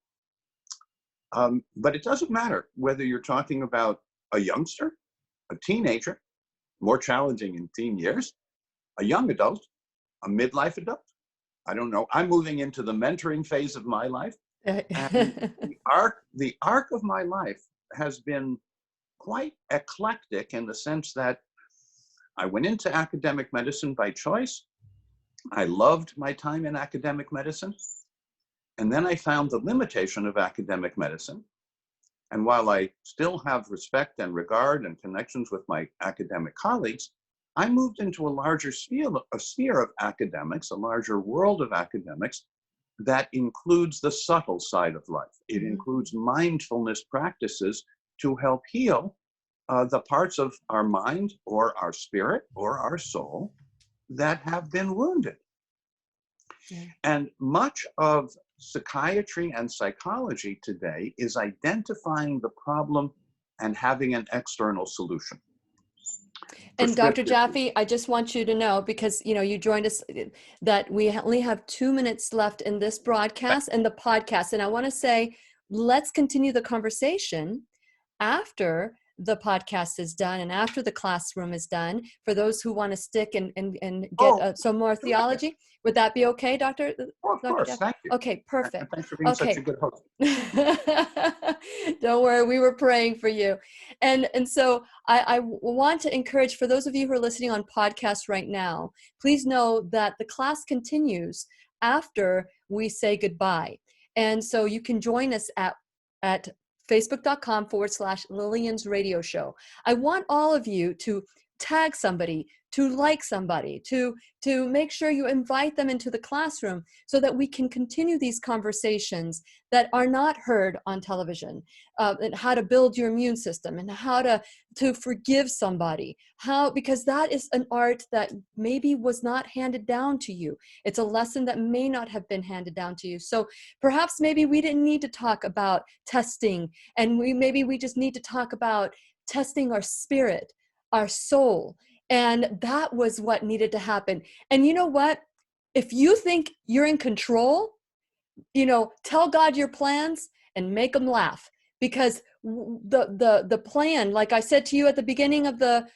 but it doesn't matter whether you're talking about a youngster, a teenager, more challenging in teen years, a young adult, a midlife adult. I don't know. I'm moving into the mentoring phase of my life. And the arc of my life has been quite eclectic in the sense that I went into academic medicine by choice. I loved my time in academic medicine. And then I found the limitation of academic medicine. And while I still have respect and regard and connections with my academic colleagues, I moved into a larger sphere of academics, a larger world of academics that includes the subtle side of life. It includes mindfulness practices to help heal the parts of our mind or our spirit or our soul that have been wounded. Yeah. And much of psychiatry and psychology today is identifying the problem and having an external solution. And Dr. Jaffe, I just want you to know, because you joined us, that we only have 2 minutes left in this broadcast and the podcast. And I want to say, let's continue the conversation after the podcast is done and after the classroom is done, for those who want to stick and get some more theology. Would that be okay, Dr.? Of course, Jaffe? Thank you. Okay, perfect. And thanks for being such a good host. Don't worry, we were praying for you. And so I want to encourage, for those of you who are listening on podcast right now, please know that the class continues after we say goodbye. And so you can join us at facebook.com/Lillian's radio show. I want all of you to tag somebody, to like somebody, to make sure you invite them into the classroom so that we can continue these conversations that are not heard on television, and how to build your immune system and how to forgive somebody, because that is an art that maybe was not handed down to you. It's a lesson that may not have been handed down to you. So perhaps maybe we didn't need to talk about testing, and maybe we just need to talk about testing our spirit, our soul. And that was what needed to happen. And you know what? If you think you're in control, tell God your plans and make them laugh, because the plan, like I said to you at the beginning of the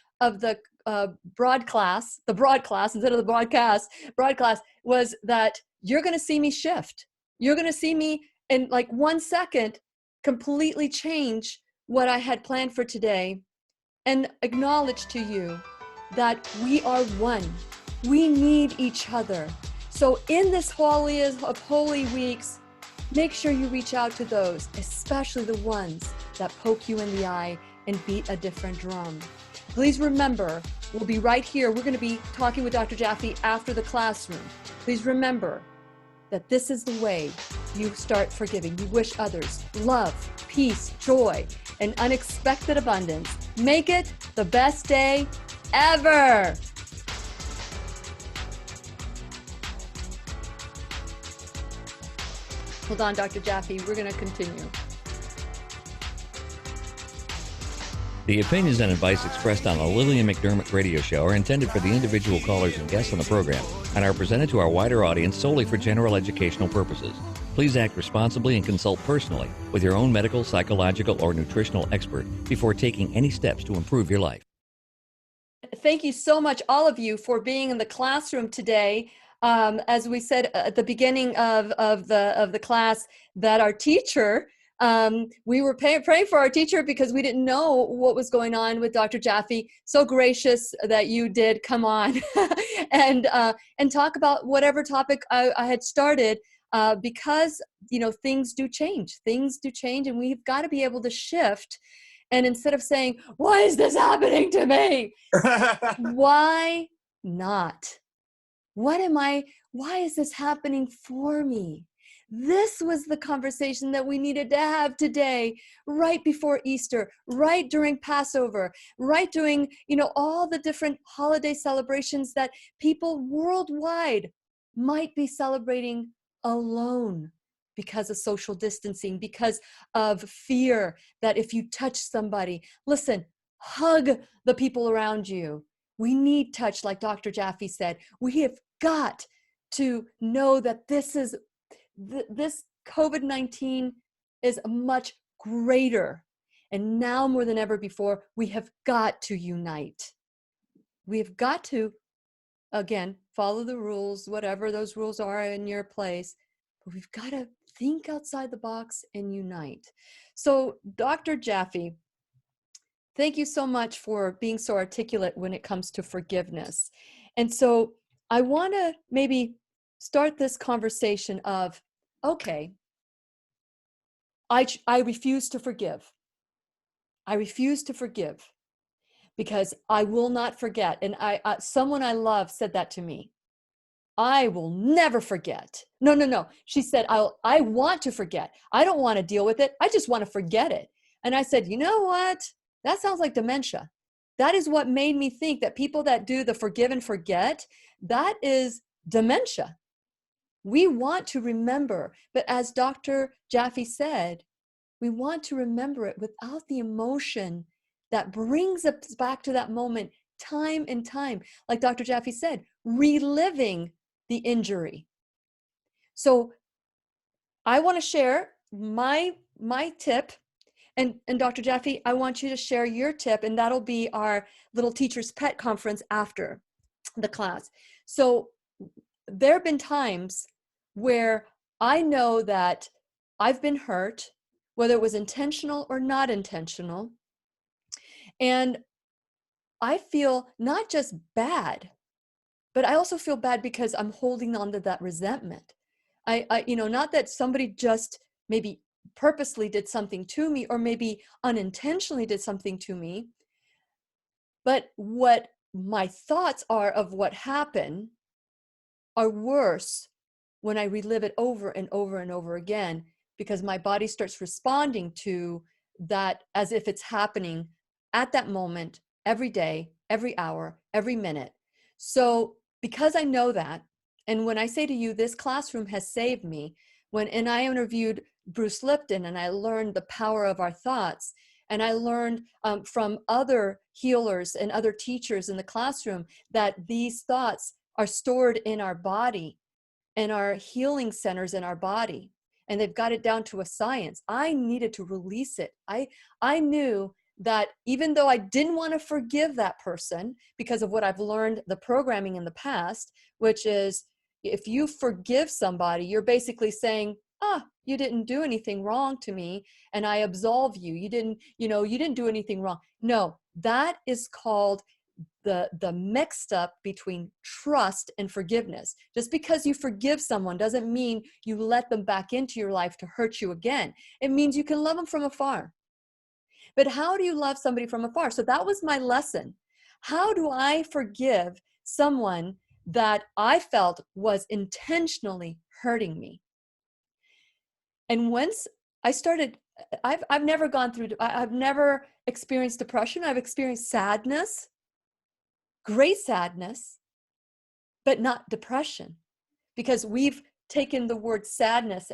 broadcast instead of the broadcast, was that you're going to see me shift. You're going to see me in like 1 second completely change what I had planned for today, and acknowledge to you that we are one. We need each other. So in this holiest of holy weeks, make sure you reach out to those, especially the ones that poke you in the eye and beat a different drum. Please remember, we'll be right here. We're going to be talking with Dr. Jaffe after the classroom. Please remember that this is the way you start forgiving. You wish others love, peace, joy, and unexpected abundance. Make it the best day ever. Hold on, Dr. Jaffe. We're going to continue. The opinions and advice expressed on the Lillian McDermott radio show are intended for the individual callers and guests on the program and are presented to our wider audience solely for general educational purposes. Please act responsibly and consult personally with your own medical, psychological, or nutritional expert before taking any steps to improve your life. Thank you so much, all of you, for being in the classroom today. As we said at the beginning of the class, that our teacher, we were praying for our teacher because we didn't know what was going on with Dr. Jaffe. So gracious that you did come on and talk about whatever topic I had started, because things do change, and we've got to be able to shift. And instead of saying, "Why is this happening to me?" Why not? Why is this happening for me? This was the conversation that we needed to have today, right before Easter, right during Passover, right during, all the different holiday celebrations that people worldwide might be celebrating alone because of social distancing, because of fear that if you touch somebody, listen, hug the people around you. We need touch, like Dr. Jaffe said. We have got to know that this COVID-19 is much greater. And now more than ever before, we have got to unite. We have got to, again, follow the rules, whatever those rules are in your place. But we've got to think outside the box and unite. So, Dr. Jaffe, thank you so much for being so articulate when it comes to forgiveness. And so I want to maybe start this conversation of, okay, I refuse to forgive. I refuse to forgive because I will not forget. And someone I love said that to me. I will never forget. No. She said, I want to forget. I don't want to deal with it. I just want to forget it. And I said, you know what? That sounds like dementia. That is what made me think that people that do the forgive and forget, that is dementia. We want to remember, but as Dr. Jaffe said, we want to remember it without the emotion that brings us back to that moment time and time. Like Dr. Jaffe said, reliving the injury. So I want to share my tip. And Dr. Jaffe, I want you to share your tip, and that'll be our little teacher's pet conference after the class. So there have been times where I know that I've been hurt, whether it was intentional or not intentional. And I feel not just bad, but I also feel bad because I'm holding on to that resentment. I not that somebody just maybe purposely did something to me or maybe unintentionally did something to me, but what my thoughts are of what happened are worse when I relive it over and over and over again, because my body starts responding to that as if it's happening at that moment, every day, every hour, every minute. So because I know that, and when I say to you, this classroom has saved me, and I interviewed Bruce Lipton and I learned the power of our thoughts, and I learned from other healers and other teachers in the classroom that these thoughts are stored in our body and our healing centers in our body, and they've got it down to a science. I needed to release it. I knew that even though I didn't want to forgive that person because of what I've learned, the programming in the past, which is if you forgive somebody, you're basically saying, you didn't do anything wrong to me and I absolve you. You didn't do anything wrong. No, that is called the mixed up between trust and forgiveness. Just because you forgive someone doesn't mean you let them back into your life to hurt you again. It means you can love them from afar. But how do you love somebody from afar? So that was my lesson. How do I forgive someone that I felt was intentionally hurting me? And once I started, I've never gone through, I've never experienced depression. I've experienced sadness, great sadness, but not depression, because we've taken the word sadness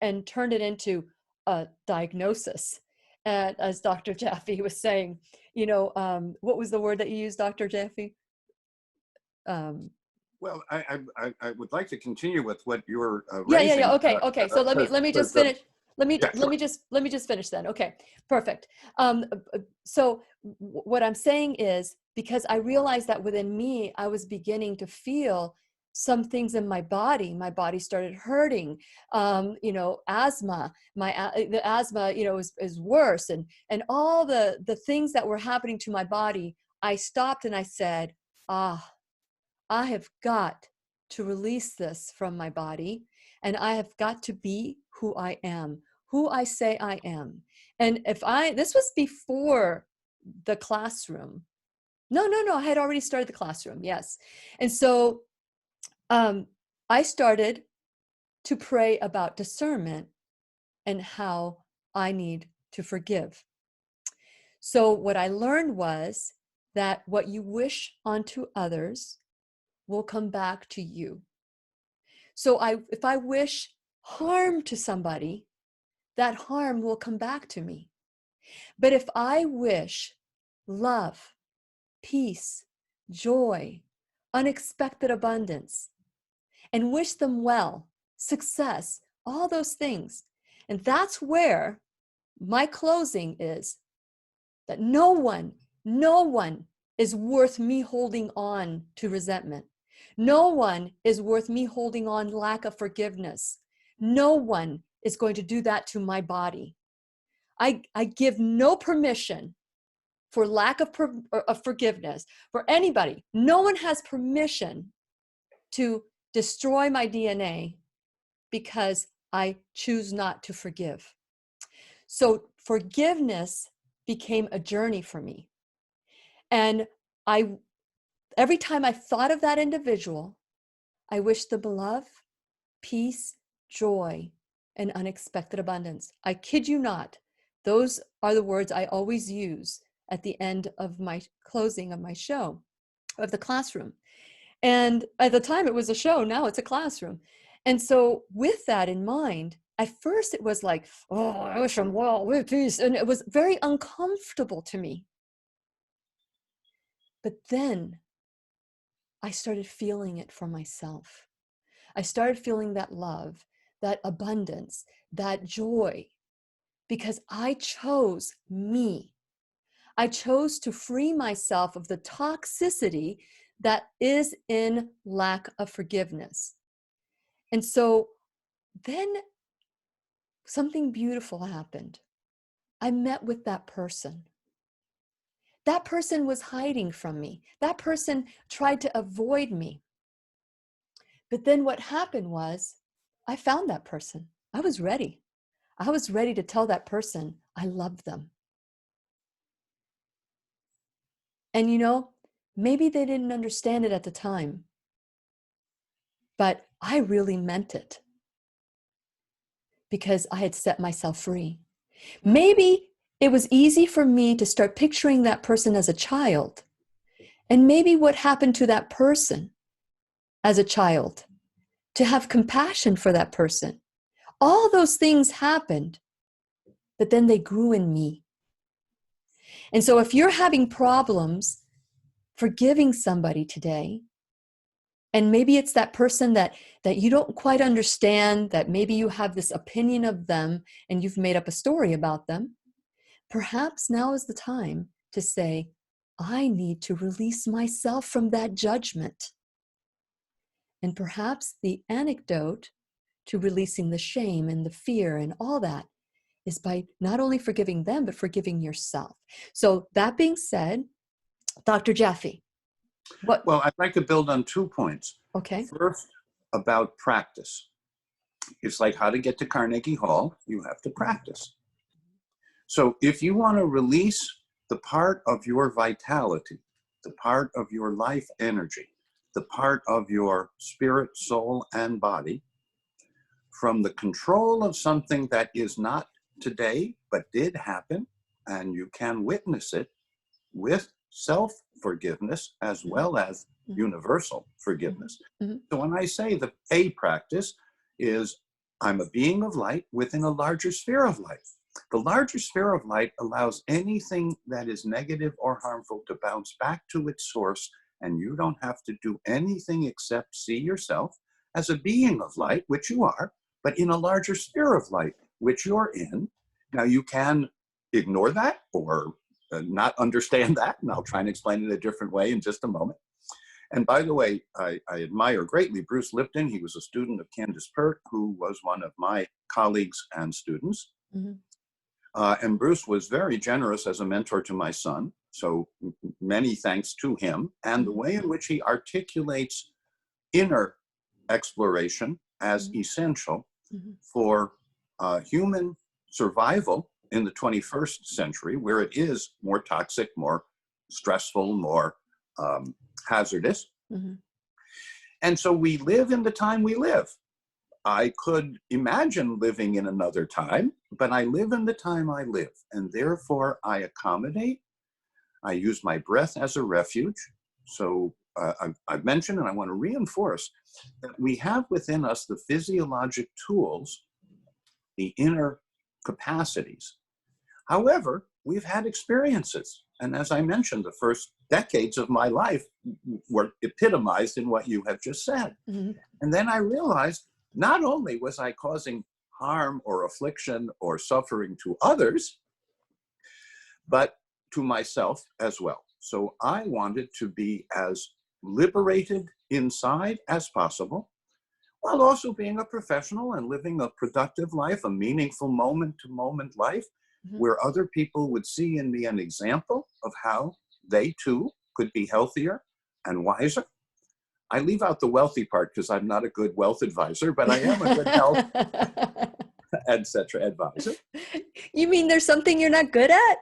and turned it into a diagnosis. And as Dr. Jaffe was saying, what was the word that you used, Dr. Jaffe? Well, I would like to continue with what you were raising. Yeah. Okay. So let me just finish. Let me just finish then. Okay, perfect. So what I'm saying is, because I realized that within me, I was beginning to feel some things in my body. My body started hurting. Asthma. The asthma, is worse, and all the things that were happening to my body. I stopped and I said, I have got to release this from my body, and I have got to be who I am, who I say I am. And this was before the classroom. No, I had already started the classroom. Yes. And so I started to pray about discernment and how I need to forgive. So what I learned was that what you wish onto others will come back to you. So if I wish harm to somebody, that harm will come back to me. But if I wish love, peace, joy, unexpected abundance, and wish them well, success, all those things, and that's where my closing is, that no one is worth me holding on to resentment. No one is worth me holding on lack of forgiveness. No one is going to do that to my body. I give no permission for lack of forgiveness for anybody. No one has permission to destroy my DNA because I choose not to forgive. So forgiveness became a journey for me. And every time I thought of that individual, I wished them love, peace, joy, and unexpected abundance. I kid you not. Those are the words I always use at the end of my closing of my show, of the classroom. And at the time it was a show, now it's a classroom. And so with that in mind, at first it was like, I wish them well, with peace. And it was very uncomfortable to me. But then I started feeling it for myself. I started feeling that love, that abundance, that joy, because I chose me. I chose to free myself of the toxicity that is in lack of forgiveness. And so then something beautiful happened. I met with that person. That person was hiding from me. That person tried to avoid me. But then what happened was I found that person. I was ready. I was ready to tell that person I loved them. And maybe they didn't understand it at the time, but I really meant it because I had set myself free. Maybe it was easy for me to start picturing that person as a child. And maybe what happened to that person as a child, to have compassion for that person. All those things happened, but then they grew in me. And so if you're having problems forgiving somebody today, and maybe it's that person that you don't quite understand, that maybe you have this opinion of them and you've made up a story about them, perhaps now is the time to say, I need to release myself from that judgment. And perhaps the antidote to releasing the shame and the fear and all that is by not only forgiving them, but forgiving yourself. So that being said, Dr. Jaffe, What? Well, I'd like to build on 2 points. Okay. First, about practice. It's like how to get to Carnegie Hall, you have to practice. So if you want to release the part of your vitality, the part of your life energy, the part of your spirit, soul, and body from the control of something that is not today, but did happen, and you can witness it with self-forgiveness as well as universal forgiveness. Mm-hmm. So when I say the A practice is, I'm a being of light within a larger sphere of light. The larger sphere of light allows anything that is negative or harmful to bounce back to its source, and you don't have to do anything except see yourself as a being of light, which you are, but in a larger sphere of light, which you're in. Now, you can ignore that or not understand that, and I'll try and explain it a different way in just a moment. And by the way, I admire greatly Bruce Lipton. He was a student of Candace Pert, who was one of my colleagues and students. Mm-hmm. And Bruce was very generous as a mentor to my son. So many thanks to him. And the way in which he articulates inner exploration as essential for human survival in the 21st century, where it is more toxic, more stressful, more hazardous. Mm-hmm. And so we live in the time we live. I could imagine living in another time, but I live in the time I live, and therefore I accommodate. I use my breath as a refuge. So I've mentioned, and I want to reinforce, that we have within us the physiologic tools, the inner capacities. However, we've had experiences. And as I mentioned, the first decades of my life were epitomized in what you have just said. Mm-hmm. And then I realized not only was I causing harm or affliction or suffering to others, but to myself as well. So I wanted to be as liberated inside as possible, while also being a professional and living a productive life, a meaningful moment-to-moment life, where other people would see in me an example of how they too could be healthier and wiser. I leave out the wealthy part because I'm not a good wealth advisor, but I am a good health, etc. advisor. You mean there's something you're not good at?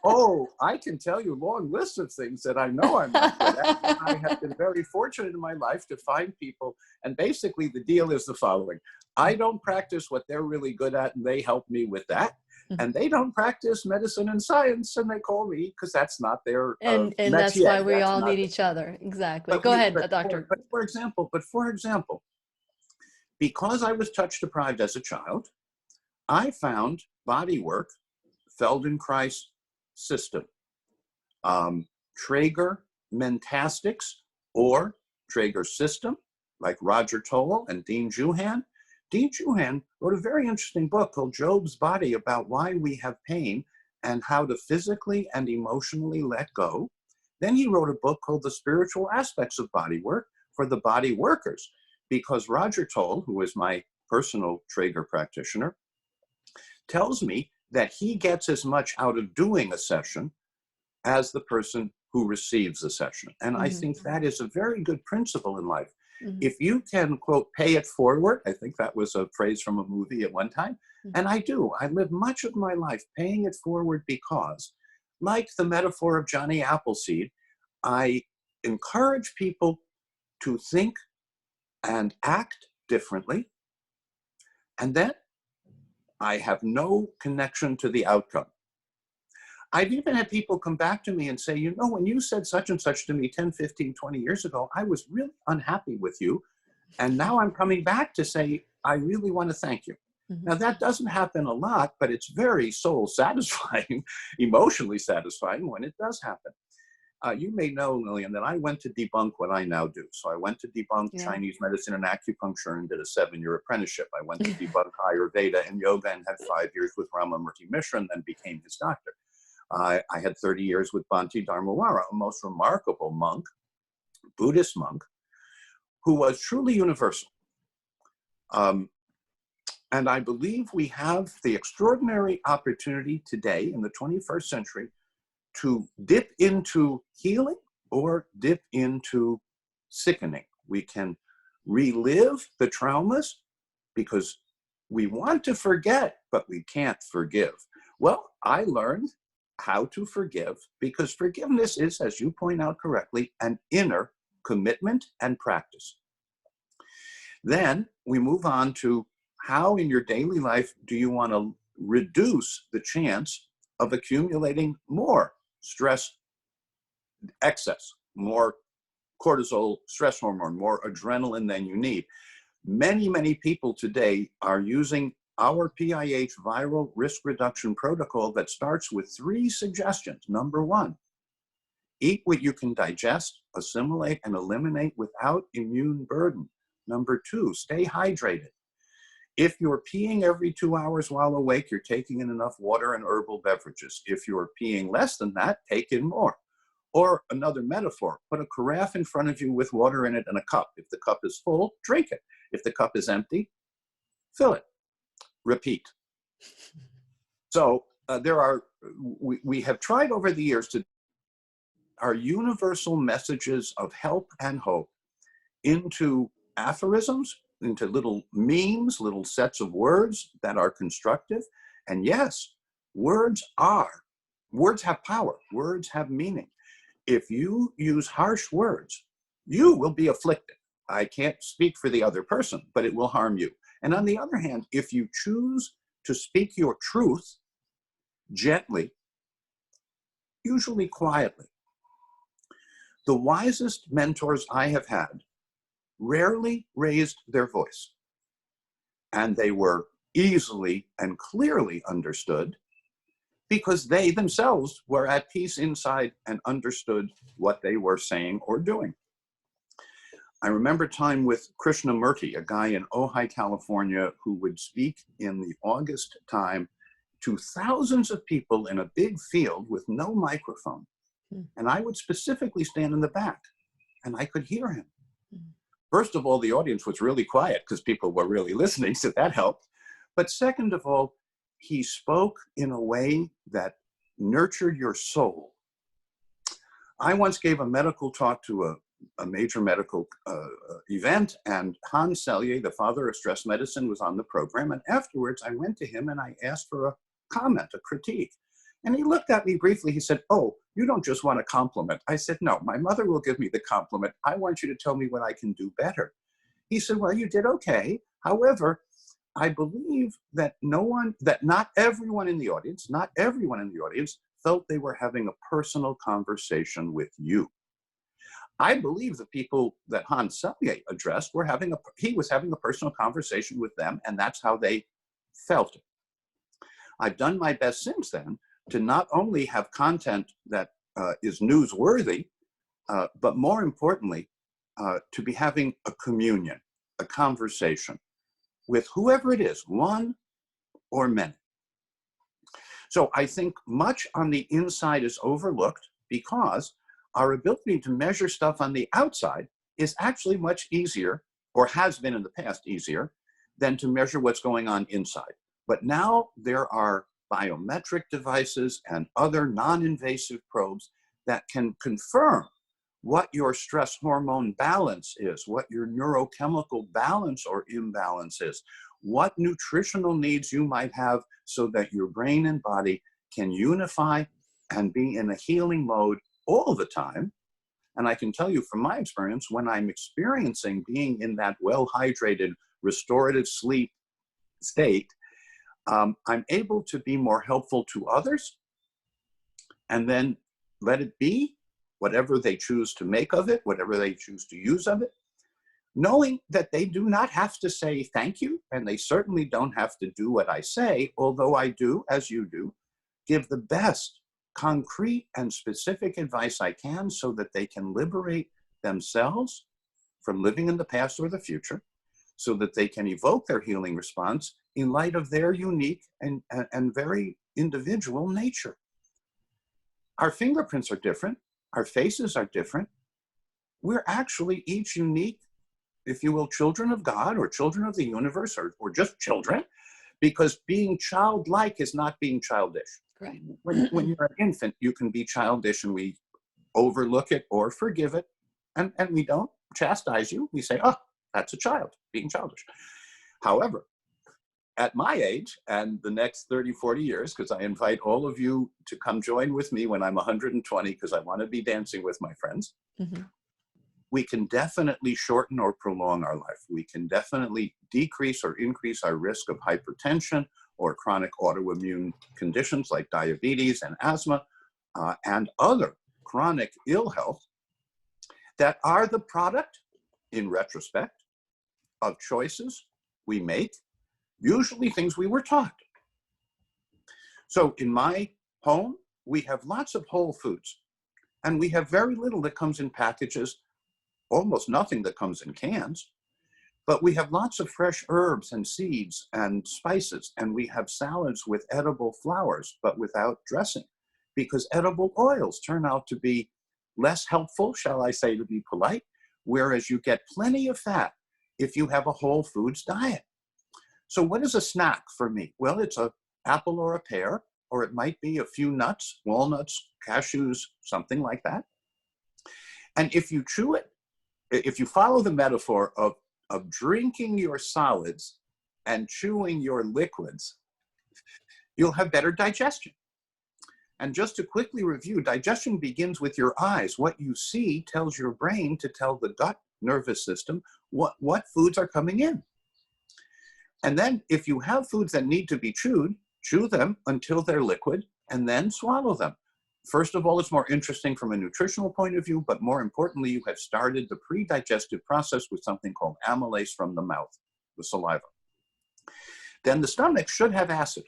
Oh, I can tell you a long list of things that I know I'm not good at. I have been very fortunate in my life to find people. And basically the deal is the following. I don't practice what they're really good at, and they help me with that. And they don't practice medicine and science, and they call me because that's not their and that's why we all need each other. Exactly. Go ahead, doctor. But for example, because I was touch deprived as a child, I found body work, Feldenkrais system, Traeger mentastics or Traeger system, like Roger Toll and Dean Juhan. Dean Juhan wrote a very interesting book called Job's Body about why we have pain and how to physically and emotionally let go. Then he wrote a book called The Spiritual Aspects of Body Work for the Body Workers, because Roger Toll, who is my personal Traeger practitioner, tells me that he gets as much out of doing a session as the person who receives the session. And I think that is a very good principle in life. If you can, quote, pay it forward, I think that was a phrase from a movie at one time, and I do. I live much of my life paying it forward because, like the metaphor of Johnny Appleseed, I encourage people to think and act differently, and then I have no connection to the outcome. I've even had people come back to me and say, you know, when you said such and such to me 10, 15, 20 years ago, I was really unhappy with you. And now I'm coming back to say, I really want to thank you. Now, that doesn't happen a lot, but it's very soul satisfying, emotionally satisfying when it does happen. You may know, Lillian, that I went to debunk what I now do. So I went to debunk Chinese medicine and acupuncture and did a 7-year apprenticeship. I went to debunk Ayurveda and yoga and had 5 years with Ramamurti Mishra and then became his doctor. I had 30 years with Bhante Dharmawara, a most remarkable monk, Buddhist monk, who was truly universal. And I believe we have the extraordinary opportunity today in the 21st century to dip into healing or dip into sickening. We can relive the traumas because we want to forget, but we can't forgive. Well, I learned how to forgive because forgiveness is, as you point out correctly, an inner commitment and practice. Then we move on to how in your daily life do you want to reduce the chance of accumulating more stress excess, more cortisol, stress hormone, more adrenaline than you need. Many, many people today are using our PIH viral risk reduction protocol that starts with 3 suggestions. Number 1, eat what you can digest, assimilate, and eliminate without immune burden. Number 2, stay hydrated. If you're peeing every 2 hours while awake, you're taking in enough water and herbal beverages. If you're peeing less than that, take in more. Or another metaphor, put a carafe in front of you with water in it and a cup. If the cup is full, drink it. If the cup is empty, fill it. Repeat. So we have tried over the years to our universal messages of help and hope into aphorisms, into little memes, little sets of words that are constructive. And yes, words have power. Words have meaning. If you use harsh words, you will be afflicted. I can't speak for the other person, but it will harm you. And on the other hand, if you choose to speak your truth gently, usually quietly, the wisest mentors I have had rarely raised their voice, and they were easily and clearly understood because they themselves were at peace inside and understood what they were saying or doing. I remember time with Krishnamurti, a guy in Ojai, California, who would speak in the August time to thousands of people in a big field with no microphone. And I would specifically stand in the back, and I could hear him. First of all, the audience was really quiet because people were really listening, so that helped. But second of all, he spoke in a way that nurtured your soul. I once gave a medical talk to a major medical event, and Hans Selye, the father of stress medicine, was on the program. And afterwards, I went to him and I asked for a comment, a critique. And he looked at me briefly. He said, "Oh, you don't just want a compliment." I said, "No, my mother will give me the compliment. I want you to tell me what I can do better." He said, "Well, you did okay. However, I believe that not everyone in the audience felt they were having a personal conversation with you." I believe the people that Hans Selye addressed he was having a personal conversation with them, and that's how they felt it. I've done my best since then to not only have content that is newsworthy, but more importantly, to be having a communion, a conversation with whoever it is, one or many. So I think much on the inside is overlooked because our ability to measure stuff on the outside is actually much easier, or has been in the past easier, than to measure what's going on inside. But now there are biometric devices and other non-invasive probes that can confirm what your stress hormone balance is, what your neurochemical balance or imbalance is, what nutritional needs you might have so that your brain and body can unify and be in a healing mode all the time. And I can tell you from my experience, when I'm experiencing being in that well-hydrated, restorative sleep state, I'm able to be more helpful to others and then let it be whatever they choose to make of it, whatever they choose to use of it, knowing that they do not have to say thank you, and they certainly don't have to do what I say, although I do, as you do, give the best concrete and specific advice I can so that they can liberate themselves from living in the past or the future, so that they can evoke their healing response in light of their unique and very individual nature. Our fingerprints are different. Our faces are different. We're actually each unique, if you will, children of God or children of the universe or just children, because being childlike is not being childish. Right. When you're an infant, you can be childish, and we overlook it or forgive it. And we don't chastise you. We say, oh, that's a child being childish. However, at my age and the next 30, 40 years, because I invite all of you to come join with me when I'm 120, because I want to be dancing with my friends, we can definitely shorten or prolong our life. We can definitely decrease or increase our risk of hypertension or chronic autoimmune conditions like diabetes and asthma and other chronic ill health that are the product, in retrospect, of choices we make, usually things we were taught. So in my home, we have lots of whole foods, and we have very little that comes in packages, almost nothing that comes in cans, but we have lots of fresh herbs and seeds and spices, and we have salads with edible flours, but without dressing, because edible oils turn out to be less helpful, shall I say, to be polite, whereas you get plenty of fat if you have a whole foods diet. So what is a snack for me? Well, it's an apple or a pear, or it might be a few nuts, walnuts, cashews, something like that. And if you chew it, if you follow the metaphor of drinking your solids and chewing your liquids, you'll have better digestion. And just to quickly review, digestion begins with your eyes. What you see tells your brain to tell the gut nervous system what foods are coming in. And then if you have foods that need to be chewed, chew them until they're liquid and then swallow them. First of all, it's more interesting from a nutritional point of view, but more importantly, you have started the pre-digestive process with something called amylase from the mouth, the saliva. Then the stomach should have acid.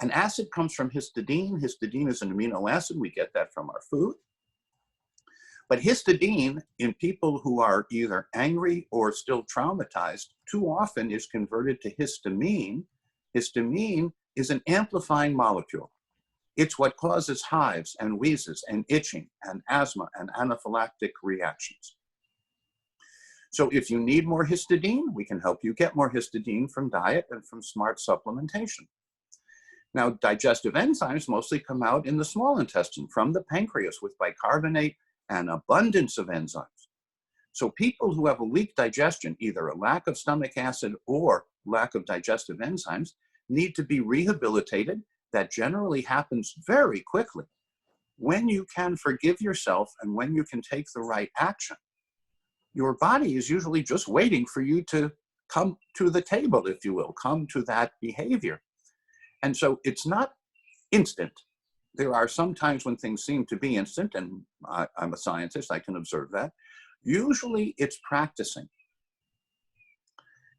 And acid comes from histidine. Histidine is an amino acid. We get that from our food. But histidine in people who are either angry or still traumatized too often is converted to histamine. Histamine is an amplifying molecule. It's what causes hives and wheezes and itching and asthma and anaphylactic reactions. So if you need more histidine, we can help you get more histidine from diet and from smart supplementation. Now, digestive enzymes mostly come out in the small intestine from the pancreas with bicarbonate and abundance of enzymes. So people who have a weak digestion, either a lack of stomach acid or lack of digestive enzymes, need to be rehabilitated. That generally happens very quickly when you can forgive yourself and when you can take the right action. Your body is usually just waiting for you to come to the table, if you will, come to that behavior. And so it's not instant. There are some times when things seem to be instant, and I'm a scientist, I can observe that. Usually it's practicing.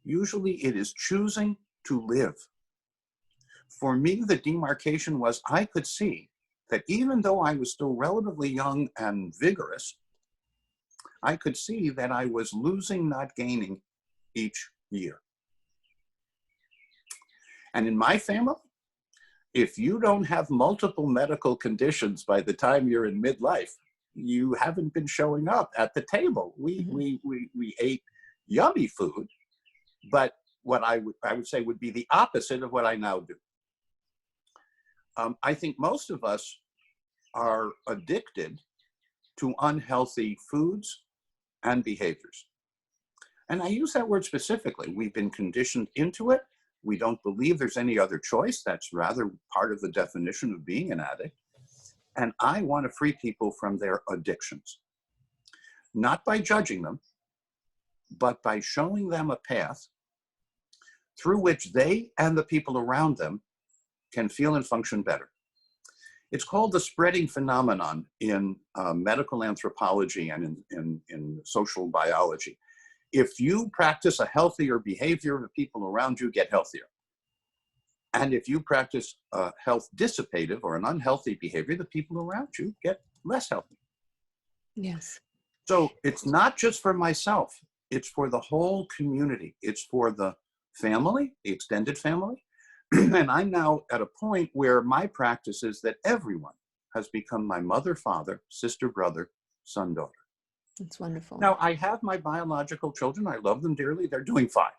Usually it is choosing to live. For me, the demarcation was I could see that even though I was still relatively young and vigorous, I could see that I was losing, not gaining each year. And in my family, if you don't have multiple medical conditions by the time you're in midlife, you haven't been showing up at the table. We ate yummy food, but what I would say would be the opposite of what I now do. I think most of us are addicted to unhealthy foods and behaviors. And I use that word specifically. We've been conditioned into it. We don't believe there's any other choice. That's rather part of the definition of being an addict. And I want to free people from their addictions, not by judging them, but by showing them a path through which they and the people around them can feel and function better. It's called the spreading phenomenon in medical anthropology and in social biology. If you practice a healthier behavior, the people around you get healthier. And if you practice a health dissipative or an unhealthy behavior, the people around you get less healthy. Yes. So it's not just for myself, it's for the whole community. It's for the family, the extended family. And I'm now at a point where my practice is that everyone has become my mother, father, sister, brother, son, daughter. That's wonderful. Now, I have my biological children. I love them dearly. They're doing fine.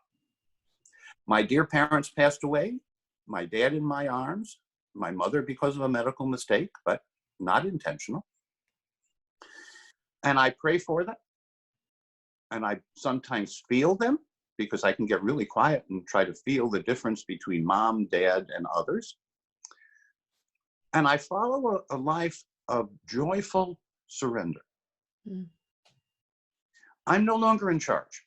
My dear parents passed away. My dad in my arms. My mother because of a medical mistake, but not intentional. And I pray for them. And I sometimes feel them because I can get really quiet and try to feel the difference between mom, dad, and others. And I follow a life of joyful surrender. Mm. I'm no longer in charge.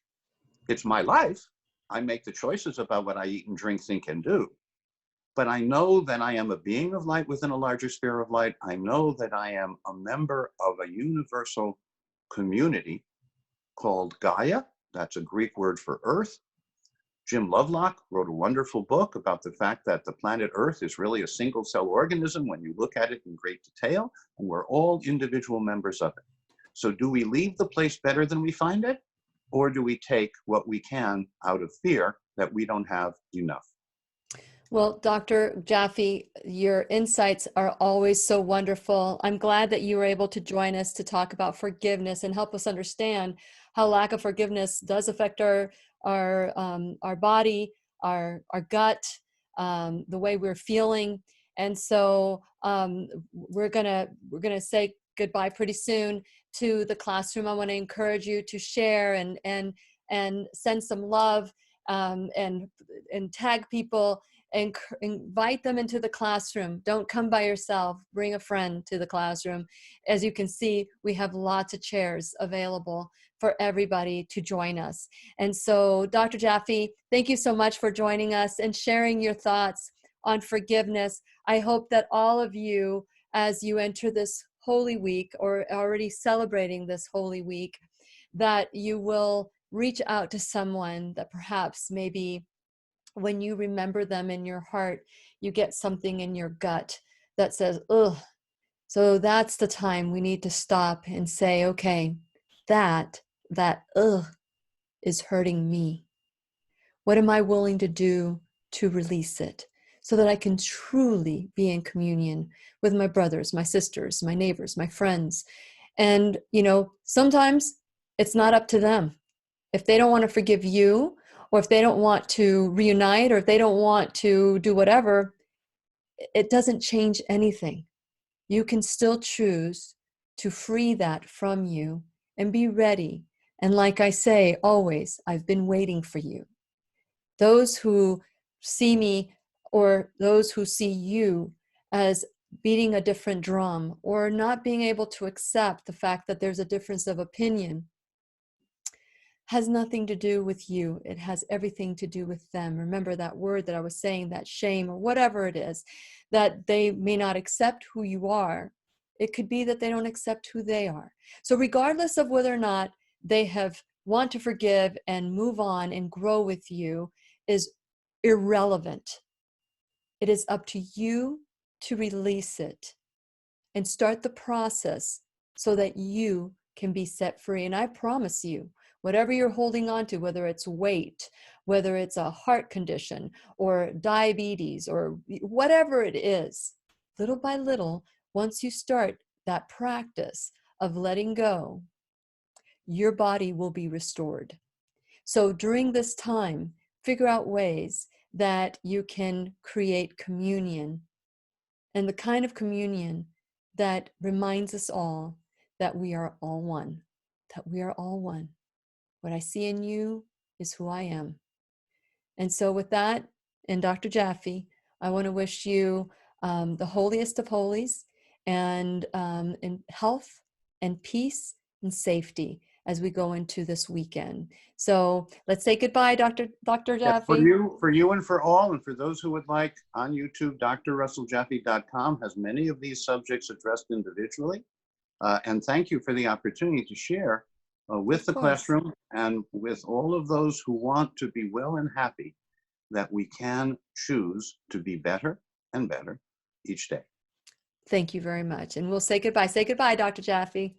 It's my life. I make the choices about what I eat and drink, think, and do. But I know that I am a being of light within a larger sphere of light. I know that I am a member of a universal community called Gaia. That's a Greek word for earth. Jim Lovelock wrote a wonderful book about the fact that the planet Earth is really a single cell organism when you look at it in great detail, and we're all individual members of it. So do we leave the place better than we find it? Or do we take what we can out of fear that we don't have enough? Well, Dr. Jaffe, your insights are always so wonderful. I'm glad that you were able to join us to talk about forgiveness and help us understand how lack of forgiveness does affect our body, our gut, the way we're feeling. And so we're gonna say goodbye pretty soon to the classroom. I want to encourage you to share and send some love, and tag people and invite them into the classroom. Don't come by yourself. Bring a friend to the classroom. As you can see, we have lots of chairs available for everybody to join us. And so, Dr. Jaffe, thank you so much for joining us and sharing your thoughts on forgiveness. I hope that all of you, as you enter this Holy Week or already celebrating this Holy Week, that you will reach out to someone that perhaps maybe when you remember them in your heart, you get something in your gut that says, ugh. So that's the time we need to stop and say, okay, that ugh is hurting me. What am I willing to do to release it so that I can truly be in communion with my brothers, my sisters, my neighbors, my friends? And, sometimes it's not up to them. If they don't want to forgive you, or if they don't want to reunite, or if they don't want to do whatever, it doesn't change anything. You can still choose to free that from you and be ready. And like I say, always, I've been waiting for you. Those who see me or those who see you as beating a different drum or not being able to accept the fact that there's a difference of opinion has nothing to do with you. It has everything to do with them. Remember that word that I was saying, that shame or whatever it is, that they may not accept who you are. It could be that they don't accept who they are. So regardless of whether or not they want to forgive and move on and grow with you is irrelevant. It is up to you to release it and start the process so that you can be set free. And I promise you, whatever you're holding on to, whether it's weight, whether it's a heart condition or diabetes or whatever it is, little by little, once you start that practice of letting go, your body will be restored. So during this time, figure out ways that you can create communion, and the kind of communion that reminds us all that we are all one, that we are all one. What I see in you is who I am. And so with that, and Dr. Jaffe, I want to wish you the holiest of holies and health and peace and safety as we go into this weekend. So let's say goodbye, Dr. Yeah, Jaffe. for you and for all, and for those who would like, on YouTube, drrusselljaffe.com has many of these subjects addressed individually. And thank you for the opportunity to share with the classroom and with all of those who want to be well and happy, that we can choose to be better and better each day. Thank you very much. And we'll say goodbye. Say goodbye, Dr. Jaffe.